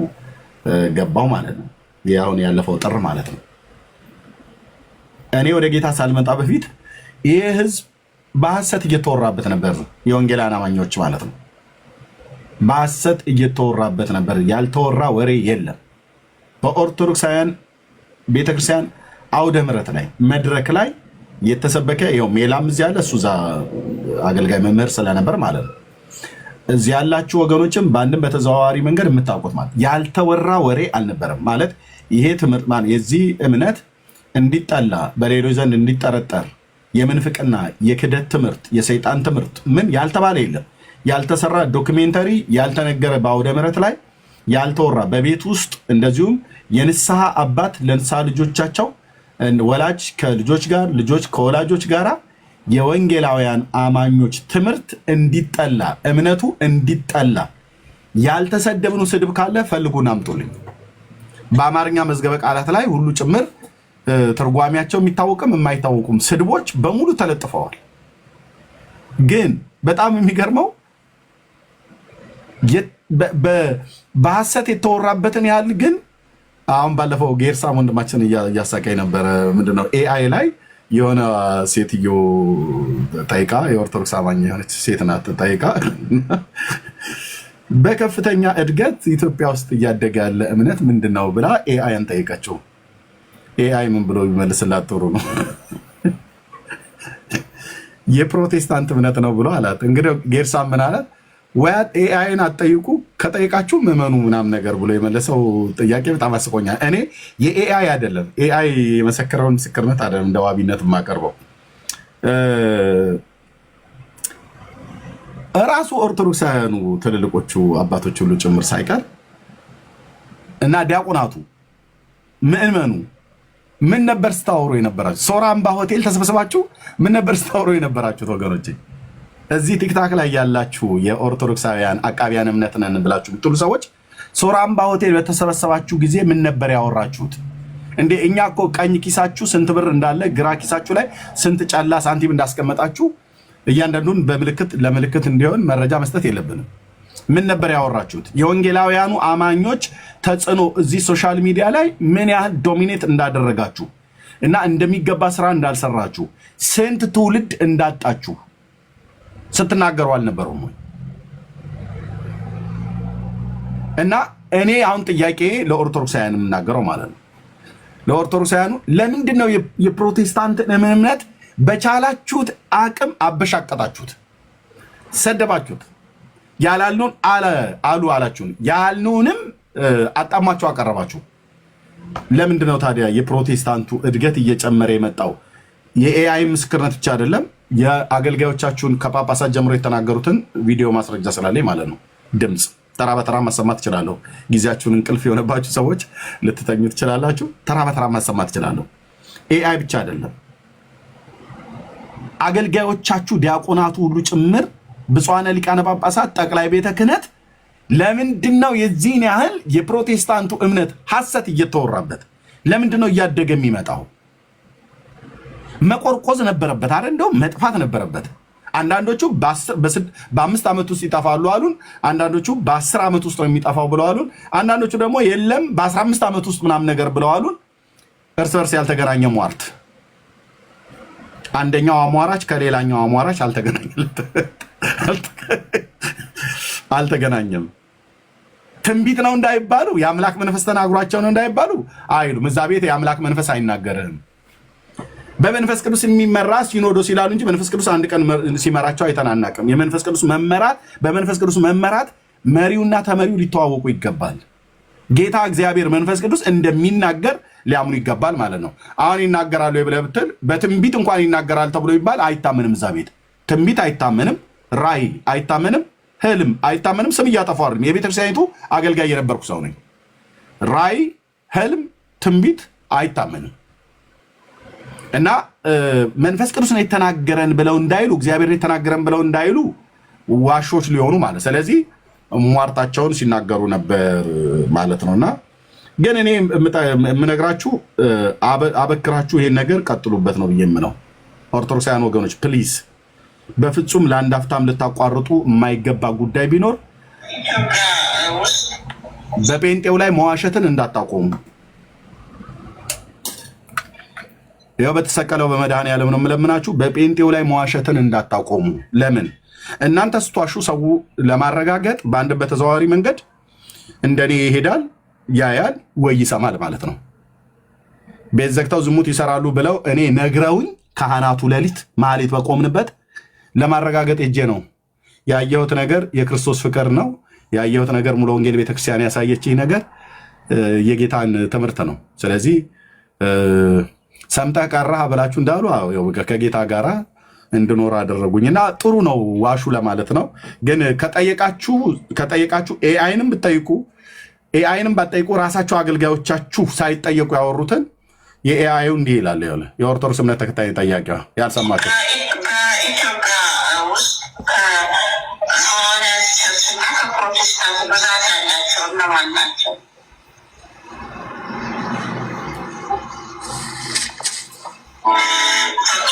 ገባው ማለት ነው። ያሁን ያለፈው ጥር ማለት ነው። እኔ ወደ ጌታ ሳልመጣ በፊት ይህ ህዝብ በሐሰት እየተወራበት ነበር። የወንጌላውያን አማኞች ማለት ነው። በሐሰት እየተወራበት ነበር። ያልተወራ ወሬ የለም። በኦርቶዶክሳውያን ቤተክርስቲያን አውደ ምሕረት ላይ መድረክ ላይ የተሰበከ ይኸው ሜላም እዚህ ያለ እሱ እዛ አገልጋይ መምህር ስለነበር ማለት ነው። እዚህ ያላችሁ ወገኖችም በአንድም በተዘዋዋሪ መንገድ የምታውቁት ማለት ያልተወራ ወሬ አልነበረም ማለት ይሄ ትምህርት ማለት የዚህ እምነት እንዲጠላ በሌሎች ዘንድ እንዲጠረጠር የምንፍቅና የክደት ትምህርት የሰይጣን ትምህርት ምን ያልተባለ የለም። ያልተሰራ ዶክሜንተሪ ያልተነገረ በአውደ ምሕረት ላይ ያልተወራ በቤት ውስጥ እንደዚሁም የንስሐ አባት ለንስሐ ልጆቻቸው ወላጅ ከልጆች ጋር ልጆች ከወላጆች ጋር የወንጌላውያን አማኞች ትምህርት እንዲጠላ እምነቱ እንዲጠላ ያልተሰደብነው ስድብ ካለ ፈልጉና አምጡልኝ። በአማርኛ መዝገበ ቃላት ላይ ሁሉ ጭምር ትርጓሜያቸው የሚታወቅም የማይታወቁም ስድቦች በሙሉ ተለጥፈዋል። ግን በጣም የሚገርመው በሐሰት የተወራበትን ያህል ግን አሁን ባለፈው ጌርሳም ወንድማችን እያሳቀኝ ነበረ። ምንድነው ኤአይ ላይ የሆነ ሴትዮ ጠይቃ የኦርቶዶክስ አማኝ የሆነች ሴት ናት ጠይቃ በከፍተኛ እድገት ኢትዮጵያ ውስጥ እያደገ ያለ እምነት ምንድነው ብላ ኤአይን ጠይቀችው። ኤአይ ምን ብሎ ይመልስላት ጥሩ ነው የፕሮቴስታንት እምነት ነው ብሎ አላት። እንግዲህ ጌርሳም ምን አላት? ወይ ኤአይን አትጠይቁ፣ ከጠይቃችሁ እመኑ ምናምን ነገር ብሎ የመለሰው ጥያቄ በጣም አስቆኛል። እኔ የኤአይ አይደለም ኤአይ የመሰከረውን ምስክርነት አይደለም እንደ ዋቢነት የማቀርበው እራሱ ኦርቶዶክሳውያኑ ትልልቆቹ አባቶች ሁሉ ጭምር ሳይቀር እና ዲያቆናቱ ምእመኑ ምን ነበር ስታወሩ የነበራችሁ? ሶራ አምባ ሆቴል ተሰብስባችሁ ምን ነበር ስታወሩ የነበራችሁት ወገኖቼ? እዚህ ቲክታክ ላይ ያላችሁ የኦርቶዶክሳውያን አቃቢያን እምነት ነን ብላችሁ ብትሉ ሰዎች ሶራ አምባ ሆቴል በተሰበሰባችሁ ጊዜ ምን ነበር ያወራችሁት? እንዴ እኛ እኮ ቀኝ ኪሳችሁ ስንት ብር እንዳለ ግራ ኪሳችሁ ላይ ስንት ጨላ ሳንቲም እንዳስቀመጣችሁ እያንዳንዱን በምልክት ለምልክት እንዲሆን መረጃ መስጠት የለብንም። ምን ነበር ያወራችሁት? የወንጌላውያኑ አማኞች ተጽዕኖ እዚህ ሶሻል ሚዲያ ላይ ምን ያህል ዶሚኔት እንዳደረጋችሁ እና እንደሚገባ ስራ እንዳልሰራችሁ ስንት ትውልድ እንዳጣችሁ ስትናገሩ አልነበረም ወይ? እና እኔ አሁን ጥያቄ ለኦርቶዶክሳውያን የምናገረው ማለት ነው፣ ለኦርቶዶክሳውያኑ ለምንድን ነው የፕሮቴስታንትን እምነት በቻላችሁት አቅም አበሻቀጣችሁት፣ ሰደባችሁት፣ ያላልነውን አሉ አላችሁን፣ ያልነውንም አጣማችሁ አቀረባችሁ። ለምንድን ነው ታዲያ የፕሮቴስታንቱ እድገት እየጨመረ የመጣው? የኤአይ ምስክርነት ብቻ አይደለም፣ የአገልጋዮቻችሁን ከጳጳሳት ጀምሮ የተናገሩትን ቪዲዮ ማስረጃ ስላለኝ ማለት ነው። ድምፅ ተራ በተራ ማሰማት ትችላለሁ። ጊዜያችሁን እንቅልፍ የሆነባችሁ ሰዎች ልትተኙ ትችላላችሁ። ተራ በተራ ማሰማት ትችላለሁ። ኤአይ ብቻ አይደለም፣ አገልጋዮቻችሁ ዲያቆናቱ ሁሉ ጭምር ብፁዓነ ሊቃነ ጳጳሳት፣ ጠቅላይ ቤተ ክህነት ለምንድን ነው የዚህን ያህል የፕሮቴስታንቱ እምነት ሐሰት እየተወራበት? ለምንድን ነው እያደገ የሚመጣው? መቆርቆዝ ነበረበት አይደል? እንደውም መጥፋት ነበረበት። አንዳንዶቹ በ5 ዓመት ውስጥ ይጠፋሉ አሉን። አንዳንዶቹ በ10 ዓመት ውስጥ ነው የሚጠፋው ብለው አሉን። አንዳንዶቹ ደግሞ የለም በ15 ዓመት ውስጥ ምናምን ነገር ብለው አሉን። እርስ በርስ ያልተገናኘ ሟርት። አንደኛው አሟራች ከሌላኛው አሟራች አልተገናኘም። ትንቢት ነው እንዳይባሉ፣ የአምላክ መንፈስ ተናግሯቸው ነው እንዳይባሉ አይሉም። እዛ ቤት የአምላክ መንፈስ አይናገርህም። በመንፈስ ቅዱስ የሚመራ ሲኖዶስ ይላሉ እንጂ መንፈስ ቅዱስ አንድ ቀን ሲመራቸው አይተናናቅም። የመንፈስ ቅዱስ መመራት በመንፈስ ቅዱስ መመራት መሪውና ተመሪው ሊተዋወቁ ይገባል። ጌታ እግዚአብሔር መንፈስ ቅዱስ እንደሚናገር ሊያምኑ ይገባል ማለት ነው። አሁን ይናገራሉ ብለህ ብትል በትንቢት እንኳን ይናገራል ተብሎ ይባል አይታመንም። እዛ ቤት ትንቢት አይታመንም፣ ራእይ አይታመንም፣ ህልም አይታመንም። ስም እያጠፋው አይደለም። የቤተክርስቲያኒቱ አገልጋይ የነበርኩ ሰው ነኝ። ራእይ፣ ህልም፣ ትንቢት አይታመንም። እና መንፈስ ቅዱስ ነው የተናገረን ብለው እንዳይሉ፣ እግዚአብሔር የተናገረን ብለው እንዳይሉ ዋሾች ሊሆኑ ማለት። ስለዚህ ሟርታቸውን ሲናገሩ ነበር ማለት ነውና ግን እኔ የምነግራችሁ አበክራችሁ ይሄን ነገር ቀጥሉበት ነው ብዬ የምለው። ኦርቶዶክሳውያን ወገኖች ፕሊዝ በፍጹም ለአንድ አፍታም ልታቋርጡ የማይገባ ጉዳይ ቢኖር በጴንጤው ላይ መዋሸትን እንዳታቆሙ። ያው በተሰቀለው በመድኃኔዓለም ነው የምለምናችሁ፣ በጴንጤው ላይ መዋሸትን እንዳታቆሙ። ለምን እናንተ ስትዋሹ ሰው ለማረጋገጥ በአንድ በተዘዋዋሪ መንገድ እንደኔ ይሄዳል ያያል ወይ ይሰማል ማለት ነው። ቤት ዘግተው ዝሙት ይሰራሉ ብለው እኔ ነግረውኝ ካህናቱ ሌሊት ማህሌት በቆምንበት ለማረጋገጥ ሄጄ ነው ያየሁት ነገር የክርስቶስ ፍቅር ነው። ያየሁት ነገር ሙሉ ወንጌል ቤተክርስቲያን ያሳየችኝ ነገር የጌታን ትምህርት ነው። ስለዚህ ሰምተህ ቀረህ ብላችሁ እንዳሉ ከጌታ ጋራ እንድኖር አደረጉኝና ጥሩ ነው ዋሹ ለማለት ነው። ግን ከጠየቃችሁ ኤአይንም ብትጠይቁ ኤአይንም ባትጠይቁ ራሳቸው አገልጋዮቻችሁ ሳይጠየቁ ያወሩትን የኤአዩ እንዲህ ይላል። የኦርቶዶክስ እምነት ተከታይ ጠያቂዋ ያልሰማችሁ በኢትዮጵያ ውስጥ ከሐዋርያት ቸርችና ከፕሮቴስታንት ብዛት ያላቸው እነማን ናቸው?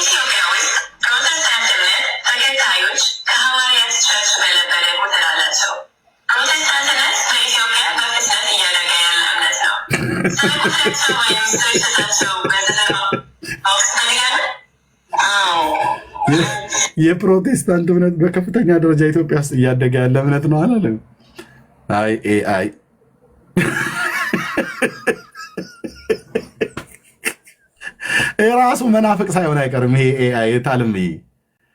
ኢትዮጵያ ውስጥ ፕሮቴስታንት እምነት ተከታዮች ከሐዋርያት ቸርች በለጠ ቁጥር አላቸው። ፕሮቴስታንትነት በኢትዮጵያ በፍጥነት እያደገ ያለ እምነት ነው። ስለ ቁጥራቸው ወይም ስርጭታቸው በዘጠና ውስጥ ንገረን። የፕሮቴስታንት እምነት በከፍተኛ ደረጃ ኢትዮጵያ ውስጥ እያደገ ያለ እምነት ነው አላለም። አይ ኤአይ ራሱ መናፍቅ ሳይሆን አይቀርም። ይሄ ኤአይ ታልም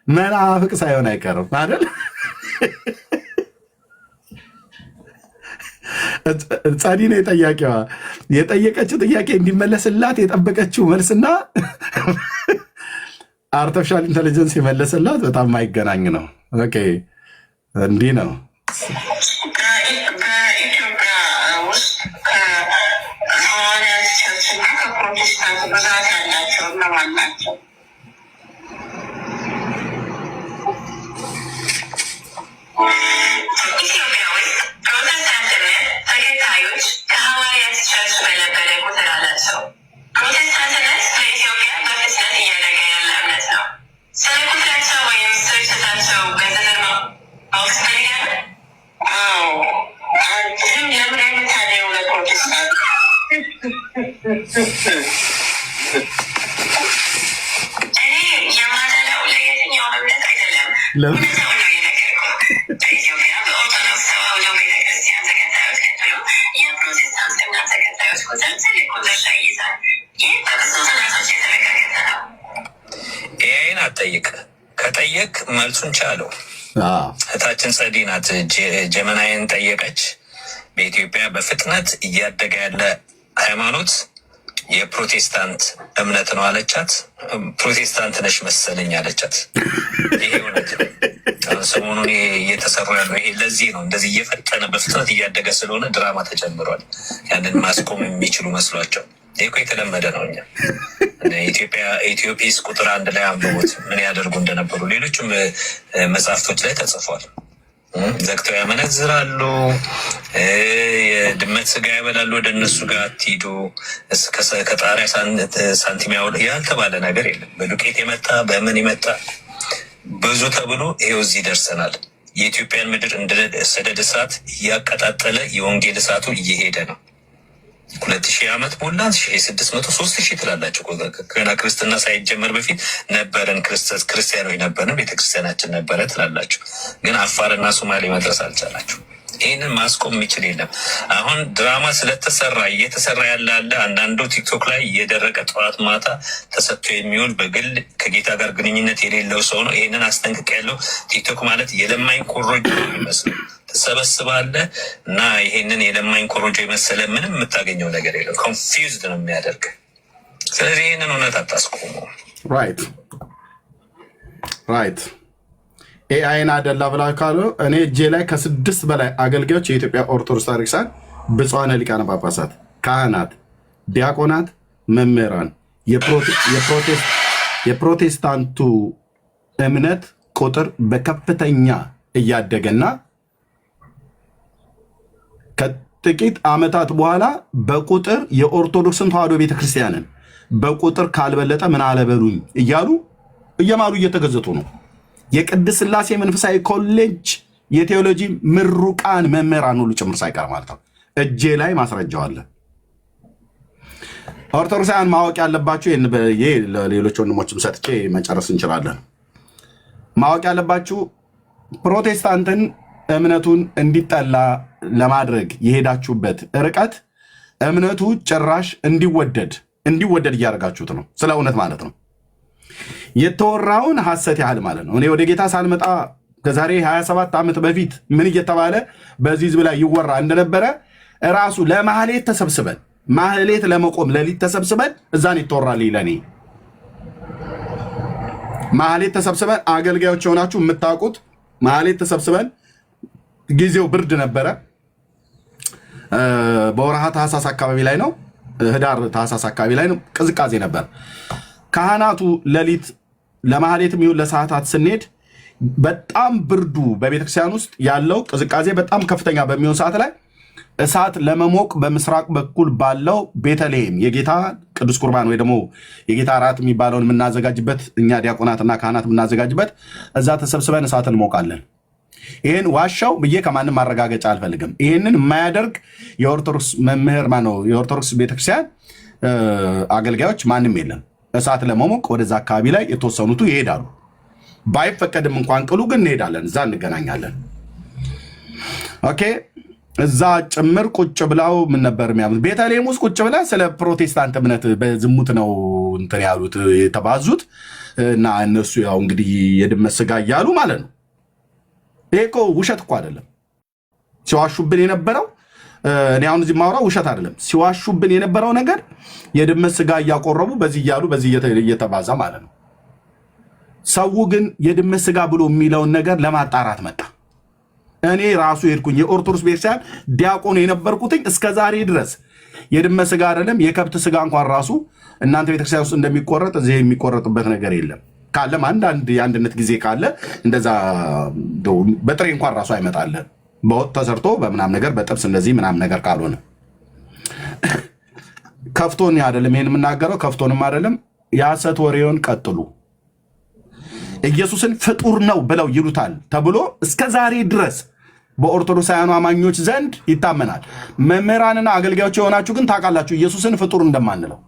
መናፍቅ ሳይሆን አይቀርም አይደል? ጻዲ ነው የጠያቂዋ የጠየቀችው ጥያቄ እንዲመለስላት የጠበቀችው መልስና አርቲፊሻል ኢንተለጀንስ የመለሰላት በጣም የማይገናኝ ነው። ኦኬ እንዲህ ነው። በኢትዮጵያ ውስጥ ከሐዋርያት ቸርችና ከፕሮቴስታንት ብዛት ያላቸው እነማን ናቸው? ኢትዮጵያ ውስጥ ፕሮቴስታንትነት ተከታዮች ከሐዋርያት ቸርች በለበደ ቁጥር አላቸው። ፕሮቴስታንትነት በኢትዮጵያ በፍጥነት እያደገ ያለ እምነት ነው። ስለ ቁጥራቸው ወይም ስርጭታቸው በዝርዝር ማወቅ ትፈልጋለህ? አዎ። አንተም ለምን አይነት ታዲያው ለፕሮቴስታንት እኔ የማደላው ለየትኛው እምነት አይደለም። እውነታው ነው የነገርኩህ። በኢትዮጵያ በኦርቶዶክስ ተዋሕዶ ቤተክርስቲያን ተከታዮች ቀጥሎ የፕሮቴስታንት እምነት ተከታዮች ቁጥር ትልቁን ድርሻ ይይዛል። ይህ በብዙ ጥናቶች የተረጋገጠ ነው። ይህን አትጠይቅ። ከጠየቅ መልሱን ቻለው። እህታችን ጸዲ ናት። ጀመናይን ጠየቀች። በኢትዮጵያ በፍጥነት እያደገ ያለ ሃይማኖት የፕሮቴስታንት እምነት ነው አለቻት። ፕሮቴስታንት ነሽ መሰለኝ አለቻት። ይሄ እውነት ሰሞኑን እየተሰሩ ያለው ይሄ ለዚህ ነው። እንደዚህ እየፈጠነ በፍጥነት እያደገ ስለሆነ ድራማ ተጨምሯል። ያንን ማስቆም የሚችሉ መስሏቸው። ይህ እኮ የተለመደ ነው። እኛ ኢትዮጲስ ቁጥር 1 ላይ አንብቡት ምን ያደርጉ እንደነበሩ። ሌሎችም መጽሐፍቶች ላይ ተጽፏል። ዘግተው ያመነዝራሉ፣ የድመት ስጋ ያበላሉ፣ ወደ እነሱ ጋር አትሂዱ፣ ከጣሪያ ሳንቲም ያውሉ ያልተባለ ነገር የለም። በዱቄት የመጣ በምን የመጣ ብዙ ተብሎ ይሄው እዚህ ደርሰናል። የኢትዮጵያን ምድር እንደ ሰደድ እሳት እያቀጣጠለ የወንጌል እሳቱ እየሄደ ነው። 2000 ዓመት ሞላን። 1600 3000 ትላላችሁ። ገና ክርስትና ሳይጀመር በፊት ነበረን፣ ክርስቲያኖች ነበርን፣ ቤተክርስቲያናችን ነበረ ትላላችሁ። ግን አፋርና ሶማሌ መድረስ አልቻላችሁ። ይህንን ማስቆም የሚችል የለም። አሁን ድራማ ስለተሰራ እየተሰራ ያለ አንዳንዱ ቲክቶክ ላይ እየደረቀ ጠዋት ማታ ተሰጥቶ የሚውል በግል ከጌታ ጋር ግንኙነት የሌለው ሰው ነው። ይህንን አስጠንቅቅ ያለው ቲክቶክ ማለት የለማኝ ኮሮጆ የሚመስለው ትሰበስባለህ እና ይሄንን የለማኝ ኮሮጆ የመሰለ ምንም የምታገኘው ነገር የለም። ኮንፊውዝድ ነው የሚያደርግ። ስለዚህ ይህንን እውነት አታስቆሙ። ራይት ኤአይን አደላ ብላ ካሉ እኔ እጄ ላይ ከ6 በላይ አገልጋዮች የኢትዮጵያ ኦርቶዶክስ ታሪክሳን ብፁዓን ሊቃነ ጳጳሳት፣ ካህናት፣ ዲያቆናት፣ መምህራን የፕሮቴስታንቱ እምነት ቁጥር በከፍተኛ እያደገና ከጥቂት ዓመታት በኋላ በቁጥር የኦርቶዶክስን ተዋሕዶ ቤተክርስቲያንን በቁጥር ካልበለጠ ምን አለበሉኝ እያሉ እየማሉ እየተገዘቱ ነው። የቅድስት ሥላሴ መንፈሳዊ ኮሌጅ የቴዎሎጂ ምሩቃን መምህራን ሁሉ ጭምር ሳይቀር ማለት ነው። እጄ ላይ ማስረጃው አለ። ኦርቶዶክሳውያን ማወቅ ያለባችሁ ይሄ ለሌሎች ወንድሞችም ሰጥቼ መጨረስ እንችላለን። ማወቅ ያለባችሁ ፕሮቴስታንትን እምነቱን እንዲጠላ ለማድረግ የሄዳችሁበት ርቀት እምነቱ ጭራሽ እንዲወደድ እያደረጋችሁት ነው። ስለ እውነት ማለት ነው። የተወራውን ሐሰት ያህል ማለት ነው። እኔ ወደ ጌታ ሳልመጣ ከዛሬ 27 ዓመት በፊት ምን እየተባለ በዚህ ህዝብ ላይ ይወራ እንደነበረ ራሱ ለማህሌት ተሰብስበን ማህሌት ለመቆም ለሊት ተሰብስበን እዛን ይተወራልኝ። ለኔ ማህሌት ተሰብስበን አገልጋዮች የሆናችሁ የምታውቁት ማህሌት ተሰብስበን ጊዜው ብርድ ነበረ። በወርሃ ታህሳስ አካባቢ ላይ ነው፣ ህዳር ታህሳስ አካባቢ ላይ ነው። ቅዝቃዜ ነበር። ካህናቱ ለሊት ለማህሌትም ይሁን ለሰዓታት ስንሄድ በጣም ብርዱ በቤተክርስቲያን ውስጥ ያለው ቅዝቃዜ በጣም ከፍተኛ በሚሆን ሰዓት ላይ እሳት ለመሞቅ በምስራቅ በኩል ባለው ቤተልሔም የጌታ ቅዱስ ቁርባን ወይ ደግሞ የጌታ እራት የሚባለውን የምናዘጋጅበት እኛ ዲያቆናትና ካህናት የምናዘጋጅበት እዛ ተሰብስበን እሳት እንሞቃለን። ይህን ዋሻው ብዬ ከማንም ማረጋገጫ አልፈልግም። ይህንን የማያደርግ የኦርቶዶክስ መምህር ማነው የኦርቶዶክስ ቤተክርስቲያን አገልጋዮች ማንም የለም። እሳት ለመሞቅ ወደዛ አካባቢ ላይ የተወሰኑቱ ይሄዳሉ። ባይፈቀድም እንኳን ቅሉ ግን እንሄዳለን፣ እዛ እንገናኛለን። ኦኬ እዛ ጭምር ቁጭ ብላው ምን ነበር የሚያሉት? ቤተልሔም ውስጥ ቁጭ ብላ ስለ ፕሮቴስታንት እምነት በዝሙት ነው እንትን ያሉት የተባዙት እና እነሱ ያው እንግዲህ የድመት ስጋ እያሉ ማለት ነው። ይሄ እኮ ውሸት እኮ አይደለም። ሲዋሹብን የነበረው እኔ አሁን እዚህ ማውራ ውሸት አይደለም። ሲዋሹብን የነበረው ነገር የድመት ስጋ እያቆረቡ በዚህ እያሉ በዚህ እየተባዛ ማለት ነው። ሰው ግን የድመት ስጋ ብሎ የሚለውን ነገር ለማጣራት መጣ። እኔ ራሱ ሄድኩኝ የኦርቶዶክስ ቤተክርስቲያን ዲያቆን የነበርኩትኝ እስከ ዛሬ ድረስ የድመት ስጋ አይደለም የከብት ስጋ እንኳን ራሱ እናንተ ቤተክርስቲያን ውስጥ እንደሚቆረጥ እዚህ የሚቆረጥበት ነገር የለም። ካለም አንድ የአንድነት ጊዜ ካለ እንደዛ በጥሬ እንኳን ራሱ አይመጣለን። በወጥ ተሰርቶ በምናም ነገር በጥብስ እንደዚህ ምናም ነገር ካልሆነ ከፍቶን አይደለም ይሄን የምናገረው፣ ከፍቶንም አይደለም። የሐሰት ወሬውን ቀጥሉ። ኢየሱስን ፍጡር ነው ብለው ይሉታል ተብሎ እስከ ዛሬ ድረስ በኦርቶዶክሳውያኑ አማኞች ዘንድ ይታመናል። መምህራንና አገልጋዮች የሆናችሁ ግን ታውቃላችሁ ኢየሱስን ፍጡር እንደማንለው።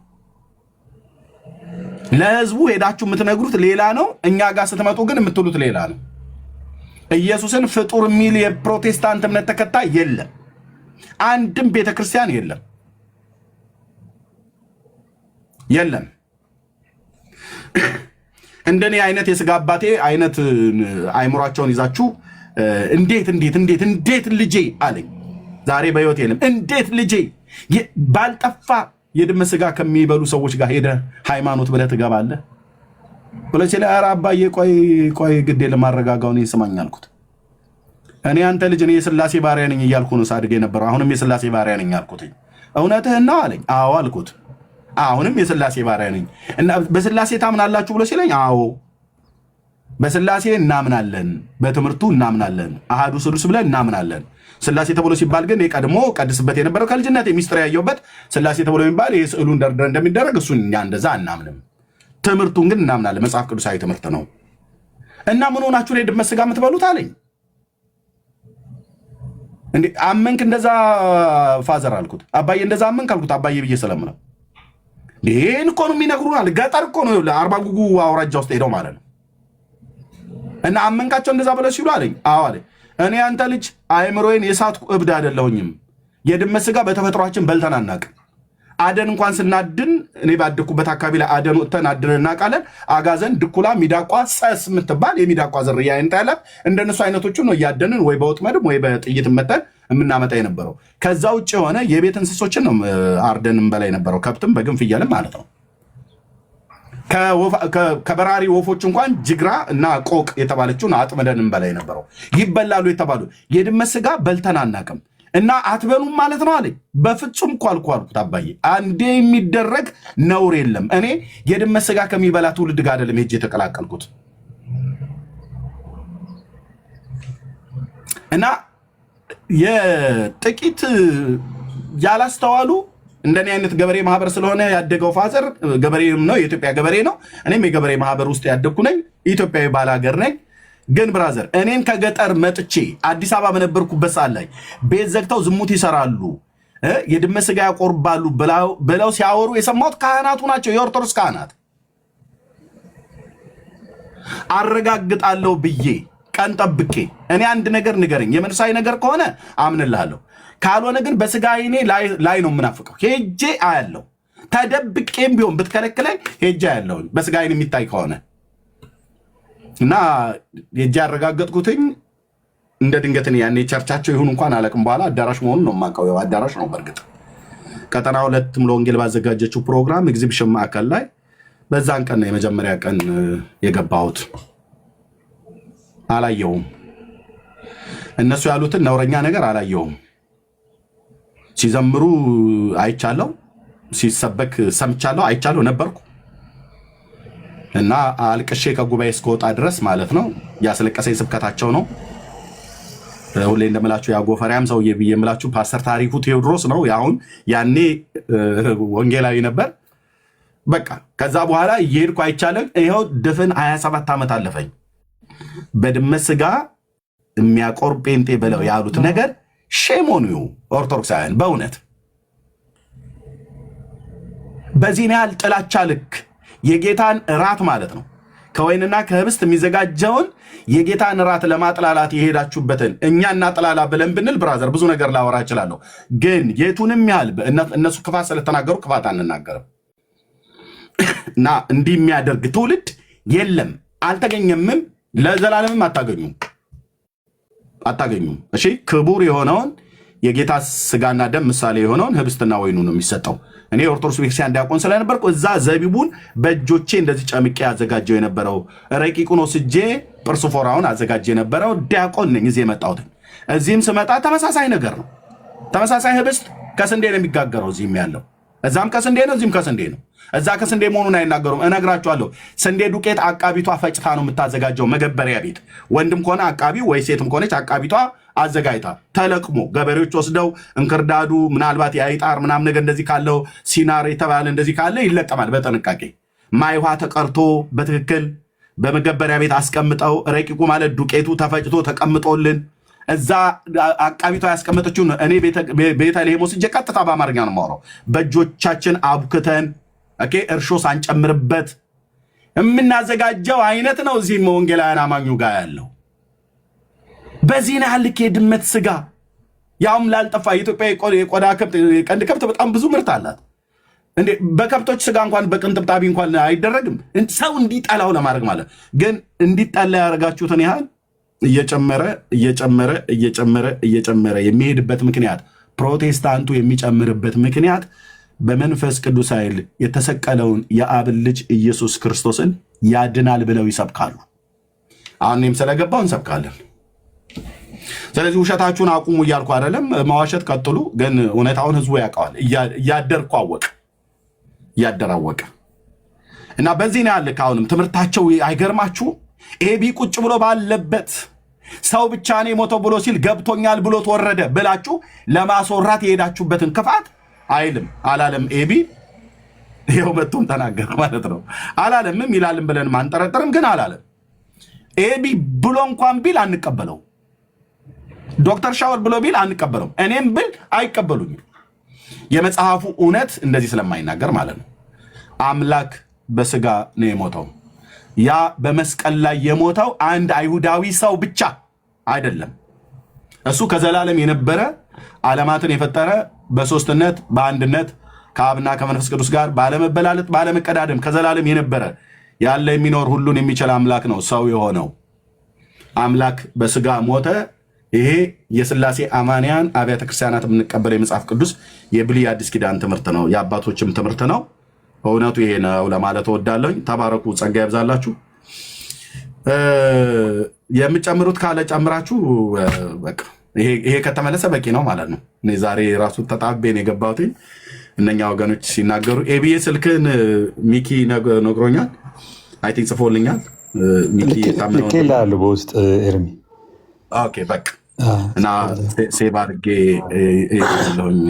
ለህዝቡ ሄዳችሁ የምትነግሩት ሌላ ነው፣ እኛ ጋር ስትመጡ ግን የምትሉት ሌላ ነው። ኢየሱስን ፍጡር የሚል የፕሮቴስታንት እምነት ተከታይ የለም፣ አንድም ቤተክርስቲያን የለም የለም። እንደኔ አይነት የስጋ አባቴ አይነት አይምሯቸውን ይዛችሁ እንዴት ልጄ አለኝ። ዛሬ በህይወት የለም። እንዴት ልጄ ባልጠፋ የድመት ስጋ ከሚበሉ ሰዎች ጋር ሄደ ሃይማኖት ብለህ ትገባለህ? ብለህ ሲል ኧረ አባዬ ቆይ ግዴ ለማረጋጋውን ይስማኝ አልኩት። እኔ አንተ ልጅ እኔ የሥላሴ ባሪያ ነኝ እያልኩ ነው ሳድግ የነበረው። አሁንም የሥላሴ ባሪያ ነኝ አልኩት። እውነትህን ነው አለኝ። አዎ አልኩት። አሁንም የሥላሴ ባሪያ ነኝ እና በሥላሴ ታምናላችሁ ብሎ ሲለኝ አዎ በሥላሴ እናምናለን፣ በትምህርቱ እናምናለን፣ አሃዱ ስሉስ ብለን እናምናለን። ሥላሴ ተብሎ ሲባል ግን የቀድሞ ቀድስበት የነበረው ከልጅነት የሚስጥር ያየውበት ሥላሴ ተብሎ የሚባል የስዕሉን ደርደር እንደሚደረግ እሱን እኛ እንደዛ አናምንም። ትምህርቱን ግን እናምናለን። መጽሐፍ ቅዱሳዊ ትምህርት ነው። እና ምን ሆናችሁ ነው የድመት ስጋ የምትበሉት አለኝ። እንዴ አመንክ እንደዛ ፋዘር አልኩት። አባዬ እንደዛ አመንክ አልኩት። አባዬ ብዬ ስለምነው ይሄን እኮ ነው የሚነግሩናል። ገጠር እኮ ነው ለአርባ ጉጉ አውራጃ ውስጥ ሄደው ማለት ነው። እና አመንካቸው እንደዛ ብለው ሲሉ አለኝ። አዎ አለኝ። እኔ አንተ ልጅ አይምሮዬን የሳትኩ እብድ አይደለሁኝም። የድመት ስጋ በተፈጥሯችን በልተን አናውቅም። አደን እንኳን ስናድን እኔ ባደኩበት አካባቢ ላይ አደን ወጥተን አድነን እናውቃለን። አጋዘን፣ ድኩላ፣ ሚዳቋ፣ ሰስ የምትባል የሚዳቋ ዝርያ አይነት ያላት እንደነሱ አይነቶቹ ነው እያደንን ወይ በወጥመድም ወይ በጥይት መተን የምናመጣ የነበረው። ከዛ ውጭ የሆነ የቤት እንስሶችን ነው አርደን እንበላ የነበረው፣ ከብትም በግን ፍየልም ማለት ነው። ከበራሪ ወፎች እንኳን ጅግራ እና ቆቅ የተባለችውን አጥመደን እንበላ የነበረው። ይበላሉ የተባሉ የድመት ስጋ በልተን አናውቅም። እና አትበሉም ማለት ነው አለኝ። በፍጹም እኮ አልኩት አባዬ፣ አንዴ የሚደረግ ነውር የለም። እኔ የድመት ስጋ ከሚበላ ትውልድ ጋር አይደለም ሄጄ የተቀላቀልኩት። እና የጥቂት ያላስተዋሉ እንደኔ አይነት ገበሬ ማህበር ስለሆነ ያደገው ፋዘር ገበሬም ነው፣ የኢትዮጵያ ገበሬ ነው። እኔም የገበሬ ማህበር ውስጥ ያደግኩ ነኝ፣ ኢትዮጵያዊ ባላገር ነኝ። ግን ብራዘር እኔን ከገጠር መጥቼ አዲስ አበባ በነበርኩበት ሰዓት ላይ ቤት ዘግተው ዝሙት ይሰራሉ፣ የድመት ስጋ ያቆርባሉ ብለው ሲያወሩ የሰማሁት ካህናቱ ናቸው፣ የኦርቶዶክስ ካህናት። አረጋግጣለሁ ብዬ ቀን ጠብቄ እኔ አንድ ነገር ንገረኝ፣ የመንፈሳዊ ነገር ከሆነ አምንልሃለሁ፣ ካልሆነ ግን በስጋ አይኔ ላይ ነው የምናፍቀው። ሄጄ አያለሁ፣ ተደብቄም ቢሆን ብትከለክለኝ ሄጄ አያለሁ፣ በስጋ አይን የሚታይ ከሆነ እና ሄጄ ያረጋገጥኩትኝ እንደ ድንገትን ያኔ ቸርቻቸው ይሁን እንኳን አለቅም። በኋላ አዳራሽ መሆኑን ነው የማውቀው። አዳራሽ ነው በእርግጥ ቀጠና ሁለትም ለወንጌል ባዘጋጀችው ፕሮግራም ኤግዚቢሽን ማዕከል ላይ በዛን ቀን ነው የመጀመሪያ ቀን የገባሁት። አላየውም፣ እነሱ ያሉትን ነውረኛ ነገር አላየውም። ሲዘምሩ አይቻለሁ፣ ሲሰበክ ሰምቻለሁ፣ አይቻለሁ፣ ነበርኩ። እና አልቅሼ ከጉባኤ እስከወጣ ድረስ ማለት ነው። ያስለቀሰኝ ስብከታቸው ነው። ሁሌ እንደምላችሁ ያጎፈሪያም ሰውዬ ብዬ የምላችሁ ፓስተር ታሪኩ ቴዎድሮስ ነው። አሁን ያኔ ወንጌላዊ ነበር። በቃ ከዛ በኋላ እየሄድኩ አይቻለሁ። ይኸው ድፍን 27 ዓመት አለፈኝ። በድመት ስጋ የሚያቆርብ ጴንጤ ብለው ያሉት ነገር ሼሞኑ ኦርቶዶክሳውያን በእውነት በዚህ ያህል ጥላቻ ልክ የጌታን እራት ማለት ነው ከወይንና ከህብስት የሚዘጋጀውን የጌታን እራት ለማጥላላት የሄዳችሁበትን እኛ እናጥላላ ብለን ብንል ብራዘር ብዙ ነገር ላወራ እችላለሁ። ግን የቱንም ያህል እነሱ ክፋት ስለተናገሩ ክፋት አንናገርም። እና እንዲህ የሚያደርግ ትውልድ የለም፣ አልተገኘምም፣ ለዘላለምም አታገኙም። እሺ ክቡር የሆነውን የጌታ ስጋና ደም ምሳሌ የሆነውን ህብስትና ወይኑ ነው የሚሰጠው። እኔ ኦርቶዶክስ ቤተክርስቲያን ዲያቆን ስለነበርኩ እዛ ዘቢቡን በእጆቼ እንደዚህ ጨምቄ አዘጋጀው የነበረው ረቂቁን ወስጄ ጵርሱፎራውን አዘጋጀ የነበረው ዲያቆን ነኝ። እዚህ የመጣሁት እዚህም ስመጣ ተመሳሳይ ነገር ነው። ተመሳሳይ ህብስት ከስንዴ ነው የሚጋገረው። እዚህም ያለው እዛም ከስንዴ ነው፣ እዚህም ከስንዴ ነው። እዛ ከስንዴ መሆኑን አይናገሩም። እነግራችኋለሁ። ስንዴ ዱቄት አቃቢቷ ፈጭታ ነው የምታዘጋጀው። መገበሪያ ቤት ወንድም ከሆነ አቃቢ ወይ ሴትም ከሆነች አቃቢቷ አዘጋጅታ ተለቅሞ ገበሬዎች ወስደው እንክርዳዱ ምናልባት የአይጣር ምናም ነገር እንደዚህ ካለው ሲናር የተባለ እንደዚህ ካለ ይለቀማል በጥንቃቄ ማይዋ ተቀርቶ በትክክል በመገበሪያ ቤት አስቀምጠው ረቂቁ ማለት ዱቄቱ ተፈጭቶ ተቀምጦልን እዛ አቃቢቷ ያስቀመጠችው እኔ ቤተልሔም ወስጄ ቀጥታ በአማርኛ ነው የማወራው። በእጆቻችን አቡክተን እርሾ ሳንጨምርበት የምናዘጋጀው አይነት ነው። እዚህም ወንጌላውያን አማኙ ጋር ያለው በዚህ ያህል ልክ የድመት ስጋ ያውም ላልጠፋ የኢትዮጵያ የቆዳ ከብት የቀንድ ከብት በጣም ብዙ ምርት አላት። እንዴ በከብቶች ስጋ እንኳን በቅንጥብጣቢ እንኳን አይደረግም። ሰው እንዲጠላው ለማድረግ ማለት ግን እንዲጠላ ያደርጋችሁትን ያህል እየጨመረ እየጨመረ እየጨመረ እየጨመረ የሚሄድበት ምክንያት ፕሮቴስታንቱ የሚጨምርበት ምክንያት በመንፈስ ቅዱስ ኃይል የተሰቀለውን የአብን ልጅ ኢየሱስ ክርስቶስን ያድናል ብለው ይሰብካሉ። አሁን እኔም ስለገባው እንሰብካለን። ስለዚህ ውሸታችሁን አቁሙ እያልኩ አይደለም። መዋሸት ቀጥሉ፣ ግን እውነታውን ህዝቡ ያውቀዋል። እያደርኩ አወቀ እያደራወቀ እና በዚህ ነው ያለ። አሁንም ትምህርታቸው አይገርማችሁም? ኤቢ ቁጭ ብሎ ባለበት ሰው ብቻ ነው የሞተው ብሎ ሲል ገብቶኛል ብሎ ተወረደ ብላችሁ ለማስወራት የሄዳችሁበትን ክፋት አይልም አላለም። ኤቢ ይኸው መጥቶም ተናገረ ማለት ነው። አላለምም ይላልም ብለን ማንጠረጠርም፣ ግን አላለም። ኤቢ ብሎ እንኳን ቢል አንቀበለው። ዶክተር ሻወር ብሎ ቢል አንቀበለው። እኔም ብል አይቀበሉኝም። የመጽሐፉ እውነት እንደዚህ ስለማይናገር ማለት ነው። አምላክ በስጋ ነው የሞተው። ያ በመስቀል ላይ የሞተው አንድ አይሁዳዊ ሰው ብቻ አይደለም። እሱ ከዘላለም የነበረ ዓለማትን የፈጠረ በሶስትነት በአንድነት ከአብና ከመንፈስ ቅዱስ ጋር ባለመበላለጥ ባለመቀዳደም ከዘላለም የነበረ ያለ የሚኖር ሁሉን የሚችል አምላክ ነው። ሰው የሆነው አምላክ በስጋ ሞተ። ይሄ የሥላሴ አማንያን አብያተ ክርስቲያናት የምንቀበለው የመጽሐፍ ቅዱስ የብሉይ አዲስ ኪዳን ትምህርት ነው፣ የአባቶችም ትምህርት ነው። እውነቱ ይሄ ነው ለማለት እወዳለሁኝ። ተባረኩ፣ ጸጋ ያብዛላችሁ። የምጨምሩት ካለ ጨምራችሁ በቃ ይሄ ከተመለሰ በቂ ነው ማለት ነው። እኔ ዛሬ ራሱ ተጣቤን የገባሁት እነኛ ወገኖች ሲናገሩ ኤቢኤ ስልክን ሚኪ ነግሮኛል። አይ ቲንክ ጽፎልኛል። ሚኪ ልኬልሃለሁ በውስጥ ኤርሚ። ኦኬ በቃ እና ሴቭ አድርጌ ያለሁኝ።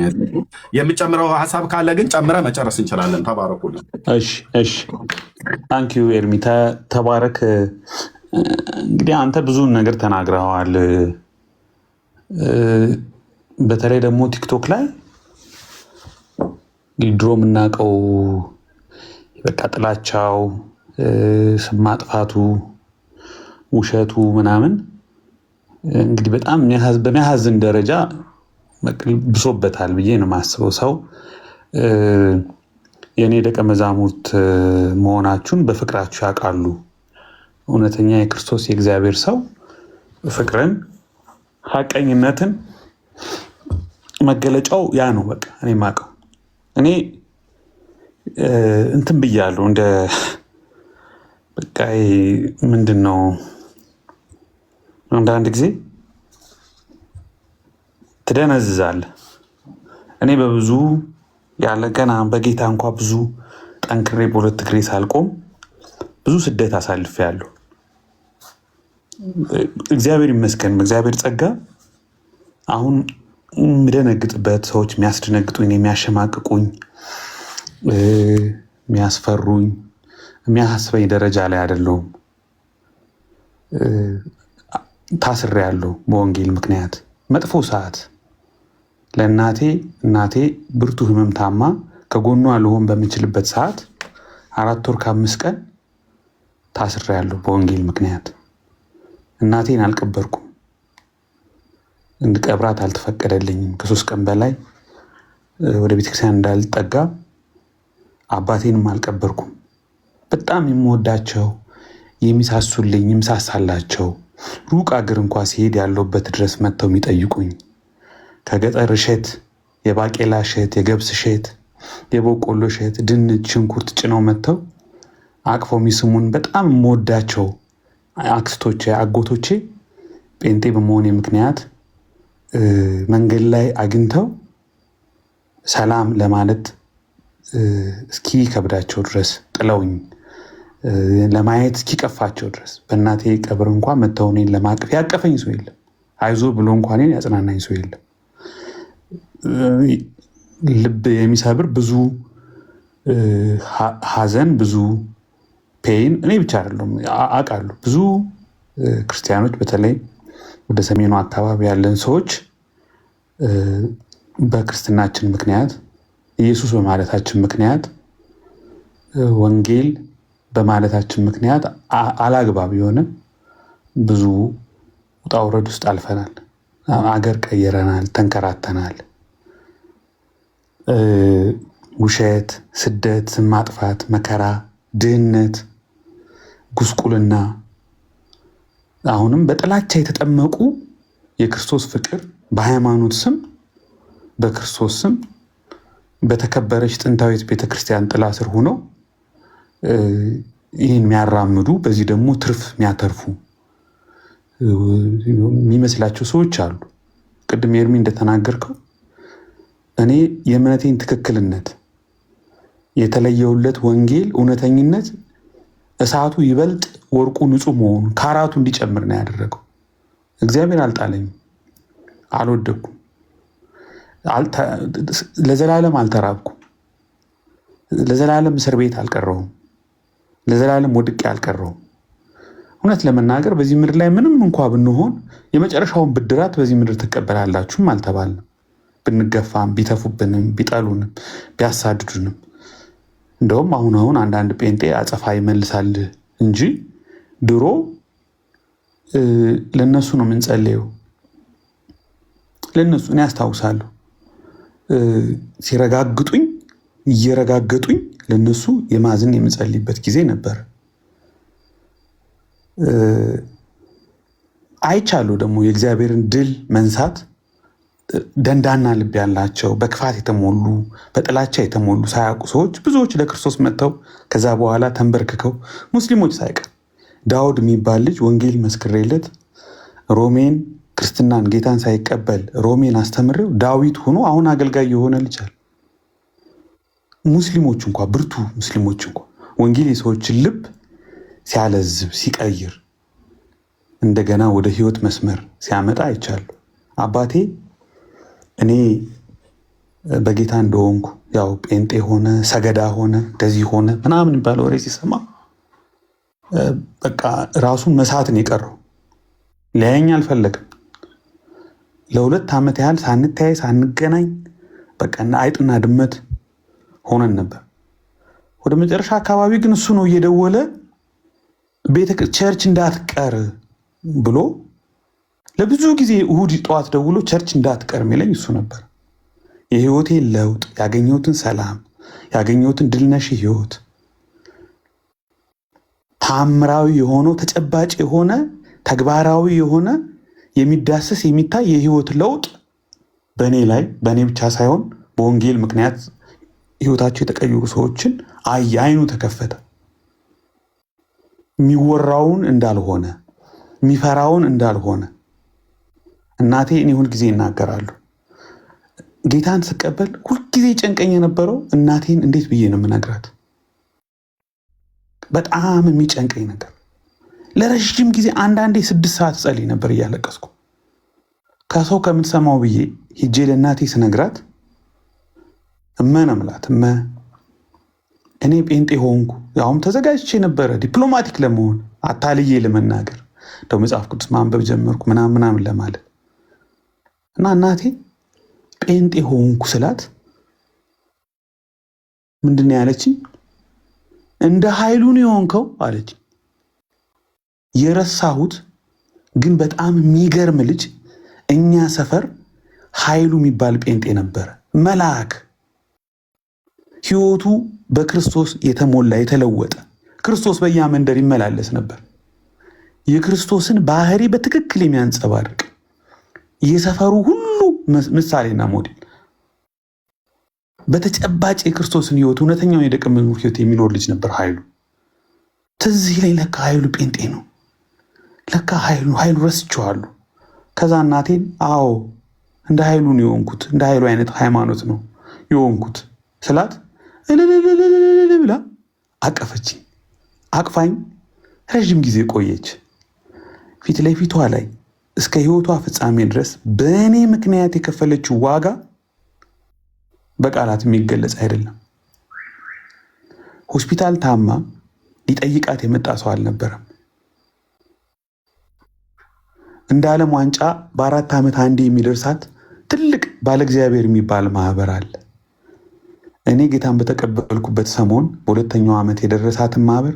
የምጨምረው ሀሳብ ካለ ግን ጨምረ መጨረስ እንችላለን። ተባረኩልን። እሺ ታንኪዩ ኤርሚ፣ ተባረክ። እንግዲህ አንተ ብዙ ነገር ተናግረዋል። በተለይ ደግሞ ቲክቶክ ላይ ድሮ የምናውቀው በቃ ጥላቻው፣ ስም ማጥፋቱ፣ ውሸቱ ምናምን እንግዲህ በጣም በሚያሳዝን ደረጃ ብሶበታል ብዬ ነው የማስበው። ሰው የእኔ ደቀ መዛሙርት መሆናችሁን በፍቅራችሁ ያውቃሉ። እውነተኛ የክርስቶስ የእግዚአብሔር ሰው ፍቅርን፣ ሐቀኝነትን መገለጫው ያ ነው። በቃ እኔ የማውቀው እኔ እንትን ብያለሁ። እንደ በቃ ምንድን ነው አንዳንድ ጊዜ ትደነዝዛለህ። እኔ በብዙ ያለ ገና በጌታ እንኳ ብዙ ጠንክሬ በሁለት እግሬ ሳልቆም ብዙ ስደት አሳልፌያለሁ። እግዚአብሔር ይመስገን፣ እግዚአብሔር ጸጋ አሁን የምደነግጥበት፣ ሰዎች የሚያስደነግጡኝ፣ የሚያሸማቅቁኝ፣ የሚያስፈሩኝ፣ የሚያሳስበኝ ደረጃ ላይ አይደለሁም። ታስሬያለሁ በወንጌል ምክንያት። መጥፎ ሰዓት እናቴ ብርቱ ህመም ታማ ከጎኗ ልሆን በምችልበት ሰዓት 4 ወር ከ5 ቀን ታስሬያለሁ በወንጌል ምክንያት። እናቴን አልቀበርኩም፣ እንድቀብራት አልተፈቀደልኝም። ከ3 ቀን በላይ ወደ ቤተክርስቲያን እንዳልጠጋ አባቴንም አልቀበርኩም። በጣም የምወዳቸው የሚሳሱልኝ፣ የምሳሳላቸው ሩቅ አገር እንኳ ሲሄድ ያለውበት ድረስ መጥተው የሚጠይቁኝ ከገጠር እሸት፣ የባቄላ እሸት፣ የገብስ እሸት፣ የበቆሎ እሸት፣ ድንች፣ ሽንኩርት ጭነው መጥተው አቅፈው የሚስሙን በጣም የምወዳቸው አክስቶቼ፣ አጎቶቼ ጴንጤ በመሆኔ ምክንያት መንገድ ላይ አግኝተው ሰላም ለማለት እስኪ ከብዳቸው ድረስ ጥለውኝ ለማየት እስኪቀፋቸው ድረስ በእናቴ ቀብር እንኳን መተው እኔን ለማቀፍ ያቀፈኝ ሰው የለም። አይዞ ብሎ እንኳን እኔን ያጽናናኝ ሰው የለም። ልብ የሚሰብር ብዙ ሐዘን፣ ብዙ ፔይን እኔ ብቻ አይደለም አውቃለሁ። ብዙ ክርስቲያኖች በተለይ ወደ ሰሜኑ አካባቢ ያለን ሰዎች በክርስትናችን ምክንያት ኢየሱስ በማለታችን ምክንያት ወንጌል በማለታችን ምክንያት አላግባብ የሆነ ብዙ ውጣ ውረድ ውስጥ አልፈናል። አገር ቀይረናል፣ ተንከራተናል። ውሸት፣ ስደት፣ ስም ማጥፋት፣ መከራ፣ ድህነት፣ ጉስቁልና፣ አሁንም በጥላቻ የተጠመቁ የክርስቶስ ፍቅር በሃይማኖት ስም በክርስቶስ ስም በተከበረች ጥንታዊት ቤተክርስቲያን ጥላ ስር ሆነው ይህን የሚያራምዱ በዚህ ደግሞ ትርፍ የሚያተርፉ የሚመስላቸው ሰዎች አሉ። ቅድም ኤርሚ እንደተናገርከው እኔ የእምነቴን ትክክልነት የተለየውለት ወንጌል እውነተኝነት እሳቱ ይበልጥ ወርቁ ንጹህ መሆኑ ካራቱ እንዲጨምር ነው ያደረገው። እግዚአብሔር አልጣለኝም፣ አልወደኩም፣ ለዘላለም አልተራብኩም፣ ለዘላለም እስር ቤት አልቀረውም፣ ለዘላለም ወድቄ አልቀረውም። እውነት ለመናገር በዚህ ምድር ላይ ምንም እንኳ ብንሆን የመጨረሻውን ብድራት በዚህ ምድር ትቀበላላችሁም አልተባልንም። ብንገፋም፣ ቢተፉብንም፣ ቢጠሉንም፣ ቢያሳድዱንም እንደውም አሁን አንዳንድ ጴንጤ አጸፋ ይመልሳል እንጂ ድሮ ለነሱ ነው የምንጸልየው። ለነሱ እኔ አስታውሳለሁ ሲረጋግጡኝ እየረጋገጡኝ ለነሱ የማዝን የምጸልይበት ጊዜ ነበር። አይቻሉ ደግሞ የእግዚአብሔርን ድል መንሳት ደንዳና ልብ ያላቸው በክፋት የተሞሉ በጥላቻ የተሞሉ ሳያውቁ ሰዎች ብዙዎች ለክርስቶስ መጥተው ከዛ በኋላ ተንበርክከው ሙስሊሞች ሳይቀር ዳውድ የሚባል ልጅ ወንጌል መስክሬለት ሮሜን ክርስትናን ጌታን ሳይቀበል ሮሜን አስተምሬው ዳዊት ሆኖ አሁን አገልጋይ የሆነ ልጅ አለ። ሙስሊሞች እንኳ ብርቱ ሙስሊሞች እንኳ ወንጌል የሰዎችን ልብ ሲያለዝብ ሲቀይር እንደገና ወደ ህይወት መስመር ሲያመጣ አይቻሉ። አባቴ እኔ በጌታ እንደሆንኩ ያው ጴንጤ ሆነ ሰገዳ ሆነ እንደዚህ ሆነ ምናምን የሚባለው ወሬ ሲሰማ በቃ ራሱን መሳትን የቀረው ሊያየኝ አልፈለግም። ለ2 ዓመት ያህል ሳንተያይ ሳንገናኝ በቃ አይጥና ድመት ሆነን ነበር። ወደ መጨረሻ አካባቢ ግን እሱ ነው እየደወለ ቸርች እንዳትቀር ብሎ ለብዙ ጊዜ እሁድ ጠዋት ደውሎ ቸርች እንዳትቀር የሚለኝ እሱ ነበር። የህይወቴን ለውጥ ያገኘሁትን ሰላም ያገኘሁትን ድልነሽ ህይወት ታምራዊ የሆነው ተጨባጭ የሆነ ተግባራዊ የሆነ የሚዳሰስ የሚታይ የህይወት ለውጥ በእኔ ላይ በእኔ ብቻ ሳይሆን በወንጌል ምክንያት ህይወታቸው የተቀየሩ ሰዎችን አይኑ ተከፈተ። የሚወራውን እንዳልሆነ የሚፈራውን እንዳልሆነ እናቴ እኔ ሁልጊዜ ይናገራሉ። ጌታን ስቀበል ሁልጊዜ ጨንቀኝ የነበረው እናቴን እንዴት ብዬ ነው የምነግራት? በጣም የሚጨንቀኝ ነገር ለረጅም ጊዜ አንዳንዴ 6 ሰዓት ጸልይ ነበር እያለቀስኩ። ከሰው ከምትሰማው ብዬ ሂጄ ለእናቴ ስነግራት እመነምላት እኔ ጴንጤ ሆንኩ። ያውም ተዘጋጅቼ ነበረ ዲፕሎማቲክ ለመሆን አታልዬ ለመናገር እንደው መጽሐፍ ቅዱስ ማንበብ ጀመርኩ ምናምን ለማለት እና እናቴ ጴንጤ ሆንኩ ስላት ምንድን ነው ያለችኝ? እንደ ኃይሉን የሆንከው አለች። የረሳሁት ግን በጣም የሚገርም ልጅ እኛ ሰፈር ኃይሉ የሚባል ጴንጤ ነበረ። መልአክ ህይወቱ በክርስቶስ የተሞላ የተለወጠ ክርስቶስ በየመንደር ይመላለስ ነበር። የክርስቶስን ባህሪ በትክክል የሚያንጸባርቅ የሰፈሩ ሁሉ ምሳሌና ሞዴል በተጨባጭ የክርስቶስን ሕይወት እውነተኛውን የደቀ መዝሙር ሕይወት የሚኖር ልጅ ነበር ኃይሉ። ትዝ ይለኝ ለካ ኃይሉ ጴንጤ ነው፣ ለካ ኃይሉ ረስቼዋለሁ። ከዛ እናቴን አዎ እንደ ኃይሉ ነው የሆንኩት፣ እንደ ኃይሉ አይነት ሃይማኖት ነው የሆንኩት ስላት እልልልልልል ብላ አቀፈችኝ። አቅፋኝ ረዥም ጊዜ ቆየች። ፊት ለፊቷ ላይ እስከ ሕይወቷ ፍጻሜ ድረስ በእኔ ምክንያት የከፈለችው ዋጋ በቃላት የሚገለጽ አይደለም። ሆስፒታል ታማ ሊጠይቃት የመጣ ሰው አልነበረም። እንደ ዓለም ዋንጫ በ4 ዓመት አንዴ የሚደርሳት ትልቅ ባለ እግዚአብሔር የሚባል ማህበር አለ። እኔ ጌታን በተቀበልኩበት ሰሞን በሁለተኛው ዓመት የደረሳትን ማህበር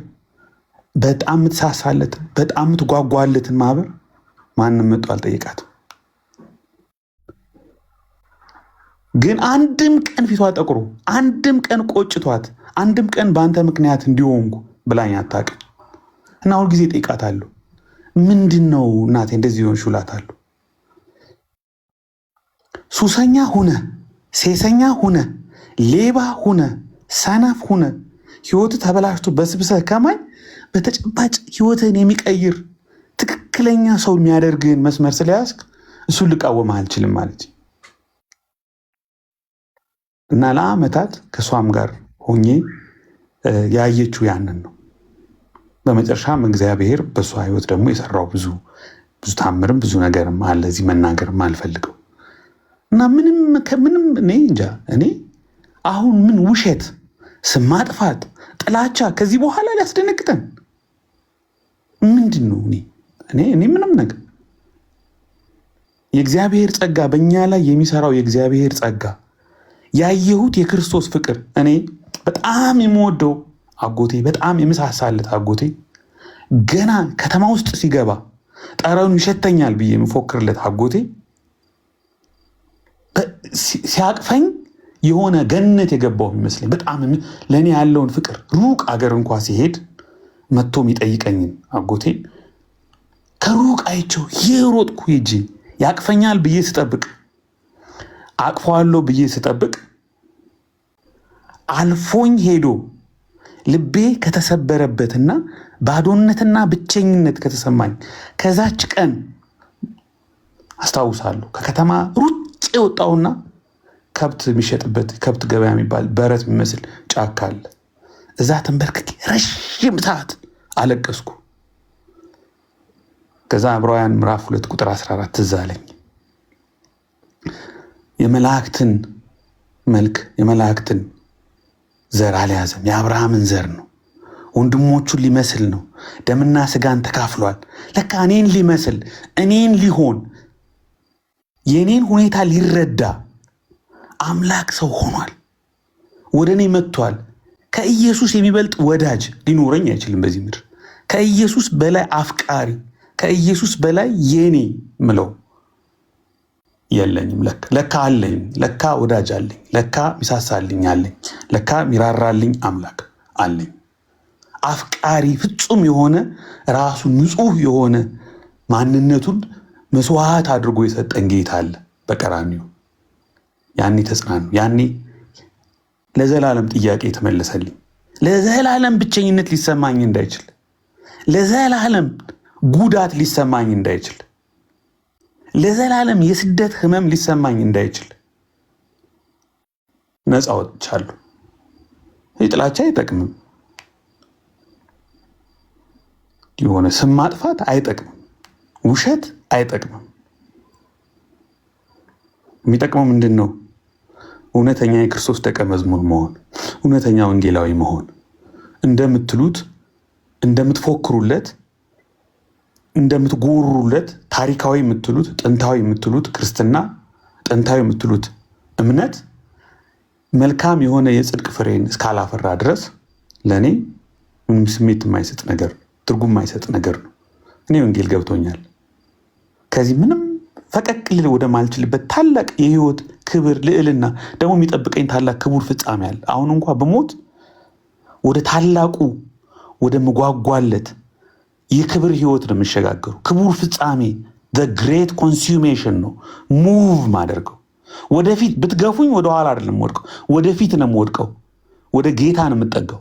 በጣም የምትሳሳለትን በጣም የምትጓጓለትን ማህበር ማንም መጥቶ አልጠየቃትም። ግን አንድም ቀን ፊቷ ጠቁሮ፣ አንድም ቀን ቆጭቷት፣ አንድም ቀን በአንተ ምክንያት እንዲሆንኩ ብላኝ አታውቅም። እና ሁልጊዜ ጠይቃታለሁ፣ ምንድን ነው እናቴ እንደዚህ ሆንሽ እላታለሁ። ሱሰኛ ሁነ፣ ሴሰኛ ሁነ፣ ሌባ ሁነ፣ ሰነፍ ሁነ ህይወት ተበላሽቶ በስብሰህ ከማይ በተጨባጭ ህይወትን የሚቀይር ትክክለኛ ሰው የሚያደርግህን መስመር ስለያዝክ እሱን ልቃወምህ አልችልም ማለት እና ለዓመታት ከሷም ጋር ሆኜ ያየችው ያንን ነው። በመጨረሻም እግዚአብሔር በሷ ህይወት ደግሞ የሰራው ብዙ ታምርም ብዙ ነገርም አለ እዚህ መናገርም አልፈልገው እና ከምንም እኔ እንጃ። እኔ አሁን ምን ውሸት፣ ስም ማጥፋት፣ ጥላቻ ከዚህ በኋላ ሊያስደነግጠን ምንድን ነው? እኔ ምንም ነገር የእግዚአብሔር ጸጋ በእኛ ላይ የሚሰራው የእግዚአብሔር ጸጋ ያየሁት የክርስቶስ ፍቅር እኔ በጣም የምወደው አጎቴ በጣም የምሳሳለት አጎቴ ገና ከተማ ውስጥ ሲገባ ጠረኑ ይሸተኛል ብዬ የምፎክርለት አጎቴ ሲያቅፈኝ የሆነ ገነት የገባው የሚመስለኝ በጣም ለእኔ ያለውን ፍቅር ሩቅ አገር እንኳ ሲሄድ መጥቶ የሚጠይቀኝን አጎቴ ከሩቅ አይቸው የሮጥኩ ሄጄ ያቅፈኛል ብዬ ስጠብቅ አቅፈዋለሁ ብዬ ስጠብቅ አልፎኝ ሄዶ ልቤ ከተሰበረበትና ባዶነትና ብቸኝነት ከተሰማኝ ከዛች ቀን አስታውሳለሁ። ከከተማ ሩጭ የወጣውና ከብት የሚሸጥበት ከብት ገበያ የሚባል በረት የሚመስል ጫካ አለ። እዛ ተንበርክኬ ረዥም ሰዓት አለቀስኩ። ከዛ ዕብራውያን ምዕራፍ 2 ቁጥር 14 ትዝ አለኝ። የመላእክትን መልክ የመላእክትን ዘር አልያዘም፣ የአብርሃምን ዘር ነው። ወንድሞቹን ሊመስል ነው። ደምና ስጋን ተካፍሏል። ለካ እኔን ሊመስል እኔን ሊሆን የኔን ሁኔታ ሊረዳ አምላክ ሰው ሆኗል። ወደ እኔ መጥቷል። ከኢየሱስ የሚበልጥ ወዳጅ ሊኖረኝ አይችልም በዚህ ምድር። ከኢየሱስ በላይ አፍቃሪ፣ ከኢየሱስ በላይ የኔ ምለው የለኝም። ለካ አለኝ፣ ለካ ወዳጅ አለኝ፣ ለካ ሚሳሳልኝ አለኝ፣ ለካ ሚራራልኝ አምላክ አለኝ። አፍቃሪ ፍጹም የሆነ ራሱ ንጹህ የሆነ ማንነቱን መስዋዕት አድርጎ የሰጠን ጌታ አለ በቀራንዮ። ያኔ ተጽናኑ። ያኔ ለዘላለም ጥያቄ የተመለሰልኝ፣ ለዘላለም ብቸኝነት ሊሰማኝ እንዳይችል፣ ለዘላለም ጉዳት ሊሰማኝ እንዳይችል፣ ለዘላለም የስደት ህመም ሊሰማኝ እንዳይችል ነፃ ወጥቻለሁ። ጥላቻ አይጠቅምም። የሆነ ስም ማጥፋት አይጠቅምም። ውሸት አይጠቅምም። የሚጠቅመው ምንድን ነው? እውነተኛ የክርስቶስ ደቀ መዝሙር መሆን፣ እውነተኛ ወንጌላዊ መሆን። እንደምትሉት እንደምትፎክሩለት እንደምትጎሩለት ታሪካዊ የምትሉት ጥንታዊ የምትሉት ክርስትና ጥንታዊ የምትሉት እምነት መልካም የሆነ የጽድቅ ፍሬን እስካላፈራ ድረስ ለእኔ ምንም ስሜት የማይሰጥ ነገር፣ ትርጉም የማይሰጥ ነገር ነው። እኔ ወንጌል ገብቶኛል። ከዚህ ምንም ፈቀቅ ልል ወደ ማልችልበት ታላቅ የህይወት ክብር ልዕልና ደግሞ የሚጠብቀኝ ታላቅ ክቡር ፍጻሜ አለ። አሁን እንኳ በሞት ወደ ታላቁ ወደ መጓጓለት የክብር ህይወት ነው የምሸጋገሩ። ክቡር ፍጻሜ the great consummation ነው ሙቭ ማደርገው። ወደፊት ብትገፉኝ ወደ ኋላ አይደለም ወድቀው፣ ወደፊት ነው ወድቀው፣ ወደ ጌታ ነው የምጠጋው።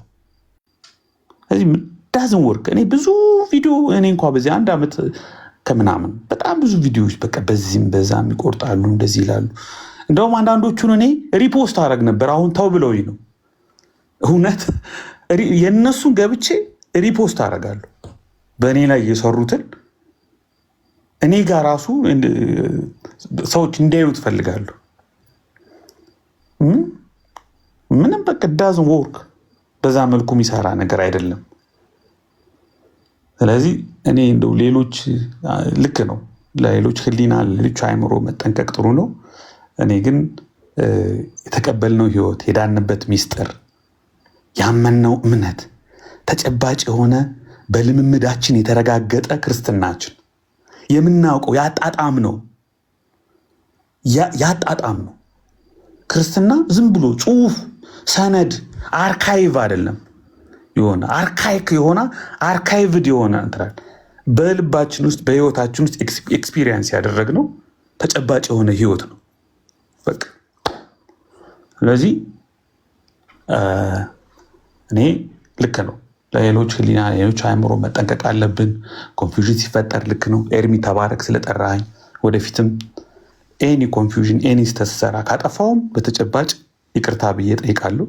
ስለዚህ ዳዝን ወርክ። እኔ ብዙ ቪዲዮ እኔ እንኳን በዚህ አንድ ዓመት ከምናምን በጣም ብዙ ቪዲዮዎች በቃ በዚህም በዛም ይቆርጣሉ፣ እንደዚህ ይላሉ። እንደውም አንዳንዶቹን እኔ ሪፖስት አደረግ ነበር። አሁን ተው ብለውኝ ነው። እውነት የእነሱን ገብቼ ሪፖስት አደርጋለሁ። በእኔ ላይ የሰሩትን እኔ ጋር ራሱ ሰዎች እንዲያዩት ፈልጋለሁ። ምንም በቃ ዳዝን ወርክ። በዛ መልኩ የሚሰራ ነገር አይደለም። ስለዚህ እኔ እንደው ሌሎች ልክ ነው፣ ለሌሎች ህሊና ለሌሎች አእምሮ መጠንቀቅ ጥሩ ነው። እኔ ግን የተቀበልነው ህይወት፣ የዳንበት ሚስጥር፣ ያመንነው እምነት ተጨባጭ የሆነ በልምምዳችን የተረጋገጠ ክርስትናችን የምናውቀው ያጣጣም ነው። ክርስትና ዝም ብሎ ጽሁፍ፣ ሰነድ፣ አርካይቭ አይደለም። የሆነ አርካይክ የሆነ አርካይቭድ የሆነ እንትራል በልባችን ውስጥ በህይወታችን ውስጥ ኤክስፒሪየንስ ያደረግነው ተጨባጭ የሆነ ህይወት ነው በቃ። ስለዚህ እኔ ልክ ነው፣ ለሌሎች ህሊና ለሌሎች አእምሮ መጠንቀቅ አለብን። ኮንፊውዥን ሲፈጠር ልክ ነው። ኤርሚ ተባረክ ስለጠራኝ። ወደፊትም ኤኒ ኮንፊውዥን ኤኒ ስተሰራ ካጠፋውም በተጨባጭ ይቅርታ ብዬ ጠይቃለሁ።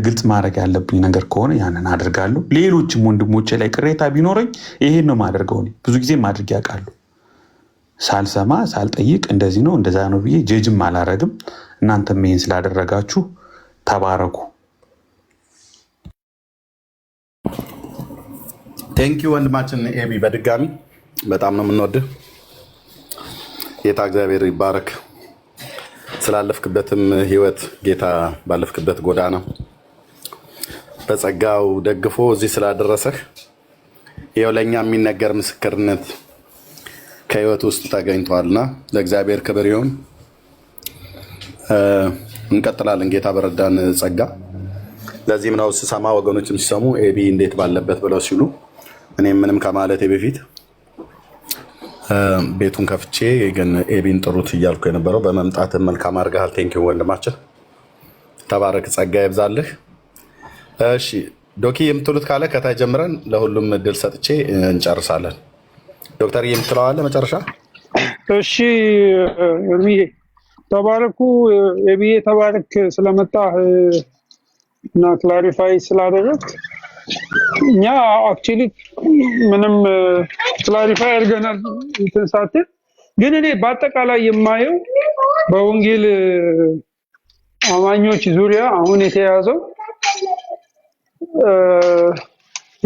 ግልጽ ማድረግ ያለብኝ ነገር ከሆነ ያንን አድርጋለሁ። ሌሎችም ወንድሞቼ ላይ ቅሬታ ቢኖረኝ ይሄን ነው ማደርገው። ብዙ ጊዜ ማድረግ ያውቃሉ። ሳልሰማ ሳልጠይቅ እንደዚህ ነው እንደዛ ነው ብዬ ጀጅም አላረግም። እናንተም ይሄን ስላደረጋችሁ ተባረኩ። ቴንኪ ወንድማችን ኤቢ፣ በድጋሚ በጣም ነው የምንወድህ። ጌታ እግዚአብሔር ይባረክ። ስላለፍክበትም ህይወት ጌታ ባለፍክበት ጎዳና በጸጋው ደግፎ እዚህ ስላደረሰህ ይኸው ለእኛ የሚነገር ምስክርነት ከህይወት ውስጥ ተገኝቷልና ለእግዚአብሔር ክብር ይሁን። እንቀጥላለን ጌታ በረዳን ጸጋ። ለዚህም ነው ስሰማ ወገኖችም ሲሰሙ ኤቢ እንዴት ባለበት ብለው ሲሉ እኔም ምንም ከማለቴ በፊት ቤቱን ከፍቼ ግን ኤቢን ጥሩት እያልኩ የነበረው በመምጣት መልካም አድርገሃል። ቴንኪው ወንድማችን፣ ተባረክ፣ ጸጋ ይብዛልህ። እሺ ዶኪ የምትሉት ካለ ከታይ ጀምረን ለሁሉም እድል ሰጥቼ እንጨርሳለን። ዶክተር የምትለው አለ መጨረሻ? እሺ እርሚዬ ተባረኩ። ኤቢዬ ተባረክ ስለመጣ እና ክላሪፋይ ስላደረግ እኛ አክቹሊ ምንም ክላሪፋይ አድርገናል እንትን ሳትል፣ ግን እኔ በአጠቃላይ የማየው በወንጌል አማኞች ዙሪያ አሁን የተያዘው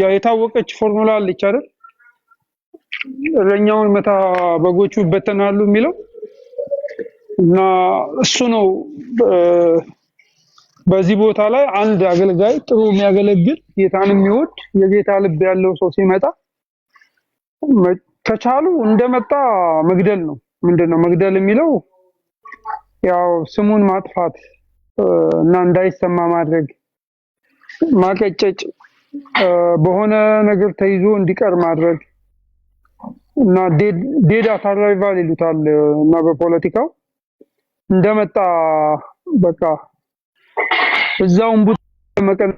ያው የታወቀች ፎርሙላ አለች አይደል? እረኛውን መታ በጎቹ ይበተናሉ የሚለው እና እሱ ነው። በዚህ ቦታ ላይ አንድ አገልጋይ ጥሩ የሚያገለግል ጌታን የሚወድ የጌታ ልብ ያለው ሰው ሲመጣ ከቻሉ እንደመጣ መግደል ነው። ምንድነው መግደል የሚለው? ያው ስሙን ማጥፋት እና እንዳይሰማ ማድረግ፣ ማቀጨጭ፣ በሆነ ነገር ተይዞ እንዲቀር ማድረግ እና ዴድ አት አራይቫል ይሉታል እና በፖለቲካው እንደመጣ በቃ እዛውን ቡት መቀን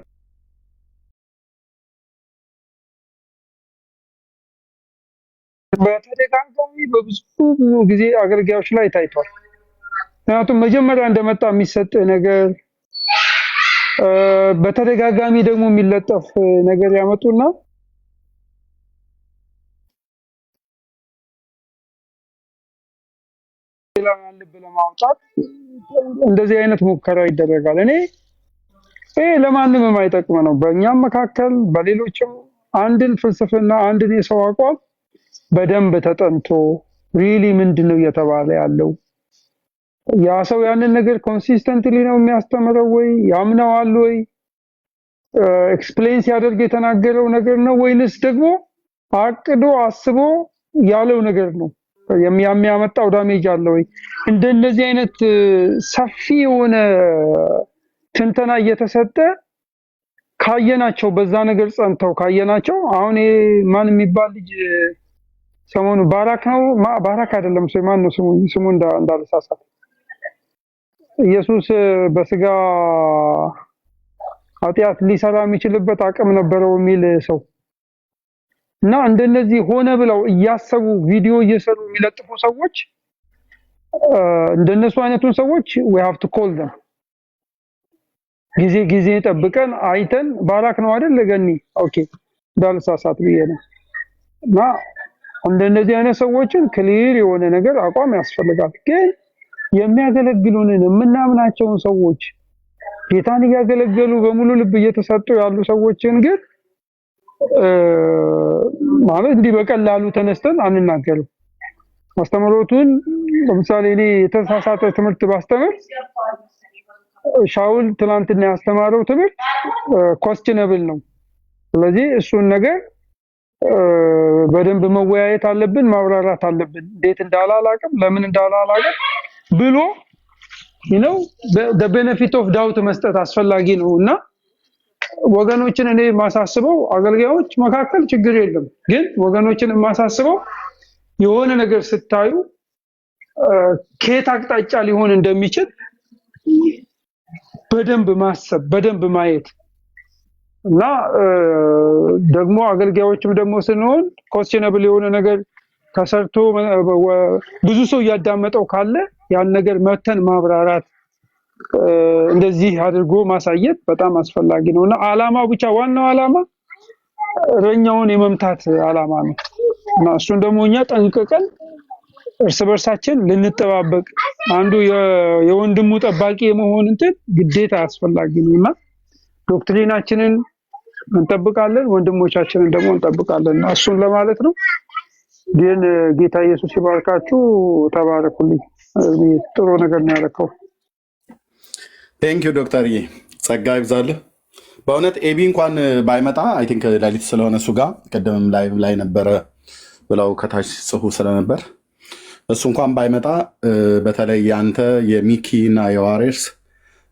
በተደጋጋሚ በብዙ ጊዜ አገልጋዮች ላይ ታይቷል። ምክንያቱም መጀመሪያ እንደመጣ የሚሰጥ ነገር በተደጋጋሚ ደግሞ የሚለጠፍ ነገር ያመጡና ልብ ለማውጣት እንደዚህ አይነት ሙከራ ይደረጋል። እኔ ለማንም የማይጠቅም ነው። በእኛም መካከል በሌሎችም አንድን ፍልስፍና አንድን የሰው አቋም በደንብ ተጠንቶ ሪሊ ምንድነው እየተባለ ያለው፣ ያ ሰው ያንን ነገር ኮንሲስተንትሊ ነው የሚያስተምረው ወይ ያምነዋል ወይ ኤክስፕሌን ሲያደርግ የተናገረው ነገር ነው ወይንስ ደግሞ አቅዶ አስቦ ያለው ነገር ነው የሚያመጣው ዳሜጅ አለ ወይ? እንደነዚህ አይነት ሰፊ የሆነ ትንተና እየተሰጠ ካየናቸው በዛ ነገር ጸንተው ካየናቸው አሁን ማን የሚባል ልጅ ሰሞኑ ባራክ ነው ባራክ አይደለም ማን ነው ስሙ እንዳልሳሳት ኢየሱስ በስጋ ኃጢአት ሊሰራ የሚችልበት አቅም ነበረው የሚል ሰው እና እንደነዚህ ሆነ ብለው እያሰቡ ቪዲዮ እየሰሩ የሚለጥፉ ሰዎች እንደነሱ አይነቱን ሰዎች we have to call them ጊዜ ጠብቀን አይተን ባራክ ነው አይደል ለገኒ ኦኬ እንዳልሳሳት ብዬ ነው እና እንደነዚህ አይነት ሰዎችን ክሊር የሆነ ነገር አቋም ያስፈልጋል ግን የሚያገለግሉንን የምናምናቸውን ሰዎች ጌታን እያገለገሉ በሙሉ ልብ እየተሰጡ ያሉ ሰዎችን ግን ማለት እንዲህ በቀላሉ ተነስተን አንናገርም ማስተማሮቱን ለምሳሌ እኔ የተሳሳተ ትምህርት ባስተምር ሻውል ትናንትና ያስተማረው ትምህርት ኮስችነብል ነው ስለዚህ እሱን ነገር በደንብ መወያየት አለብን ማብራራት አለብን እንዴት እንዳላላቀም ለምን እንዳላላቀም ብሎ the benefit of doubt መስጠት አስፈላጊ ነውና ወገኖችን እኔ ማሳስበው አገልጋዮች መካከል ችግር የለም ግን ወገኖችን ማሳስበው የሆነ ነገር ስታዩ ከየት አቅጣጫ ሊሆን እንደሚችል በደንብ ማሰብ በደንብ ማየት እና ደግሞ አገልጋዮችም ደግሞ ስንሆን ኮስችነብል የሆነ ነገር ተሰርቶ ብዙ ሰው ያዳመጠው ካለ ያን ነገር መተን ማብራራት እንደዚህ አድርጎ ማሳየት በጣም አስፈላጊ ነውና አላማው ብቻ ዋናው አላማ እረኛውን የመምታት አላማ ነው እና እሱን ደግሞ እኛ ጠንቅቀን እርስ በርሳችን ልንጠባበቅ አንዱ የወንድሙ ጠባቂ የመሆን እንትን ግዴታ አስፈላጊ ነውና ዶክትሪናችንን እንጠብቃለን ወንድሞቻችንን ደግሞ እንጠብቃለን እሱን ለማለት ነው ግን ጌታ ኢየሱስ ይባርካችሁ ተባረኩልኝ ጥሩ ነገር ነው ያደረከው ቴንክ ዩ ዶክተር ጸጋ ይብዛልህ በእውነት ኤቢ እንኳን ባይመጣ አይ ቲንክ ሌሊት ስለሆነ እሱ ጋር ቀደምም ላይ ነበረ ብለው ከታች ጽፉ ስለነበር እሱ እንኳን ባይመጣ በተለይ ያንተ የሚኪ እና የዋሬርስ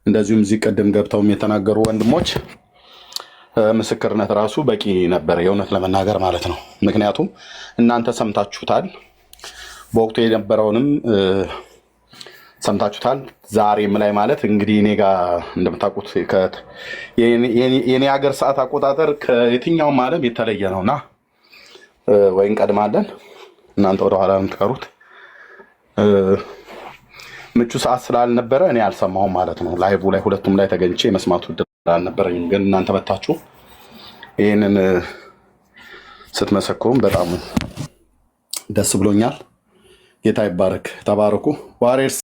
እንደዚሁም እዚህ ቀደም ገብተውም የተናገሩ ወንድሞች ምስክርነት ራሱ በቂ ነበር የእውነት ለመናገር ማለት ነው ምክንያቱም እናንተ ሰምታችሁታል በወቅቱ የነበረውንም ሰምታችሁታል ዛሬም ላይ ማለት እንግዲህ እኔ ጋር እንደምታውቁት የኔ ሀገር ሰዓት አቆጣጠር ከየትኛውም ዓለም የተለየ ነውና ወይ እንቀድማለን እናንተ ወደ ኋላ የምትቀሩት ምቹ ሰዓት ስላልነበረ እኔ አልሰማሁም ማለት ነው ላይቭ ላይ ሁለቱም ላይ ተገኝቼ መስማቱ አልነበረኝም ግን እናንተ መጣችሁ ይሄንን ስትመሰክሩም በጣም ደስ ብሎኛል ጌታ ይባረክ ተባረኩ ዋሬርስ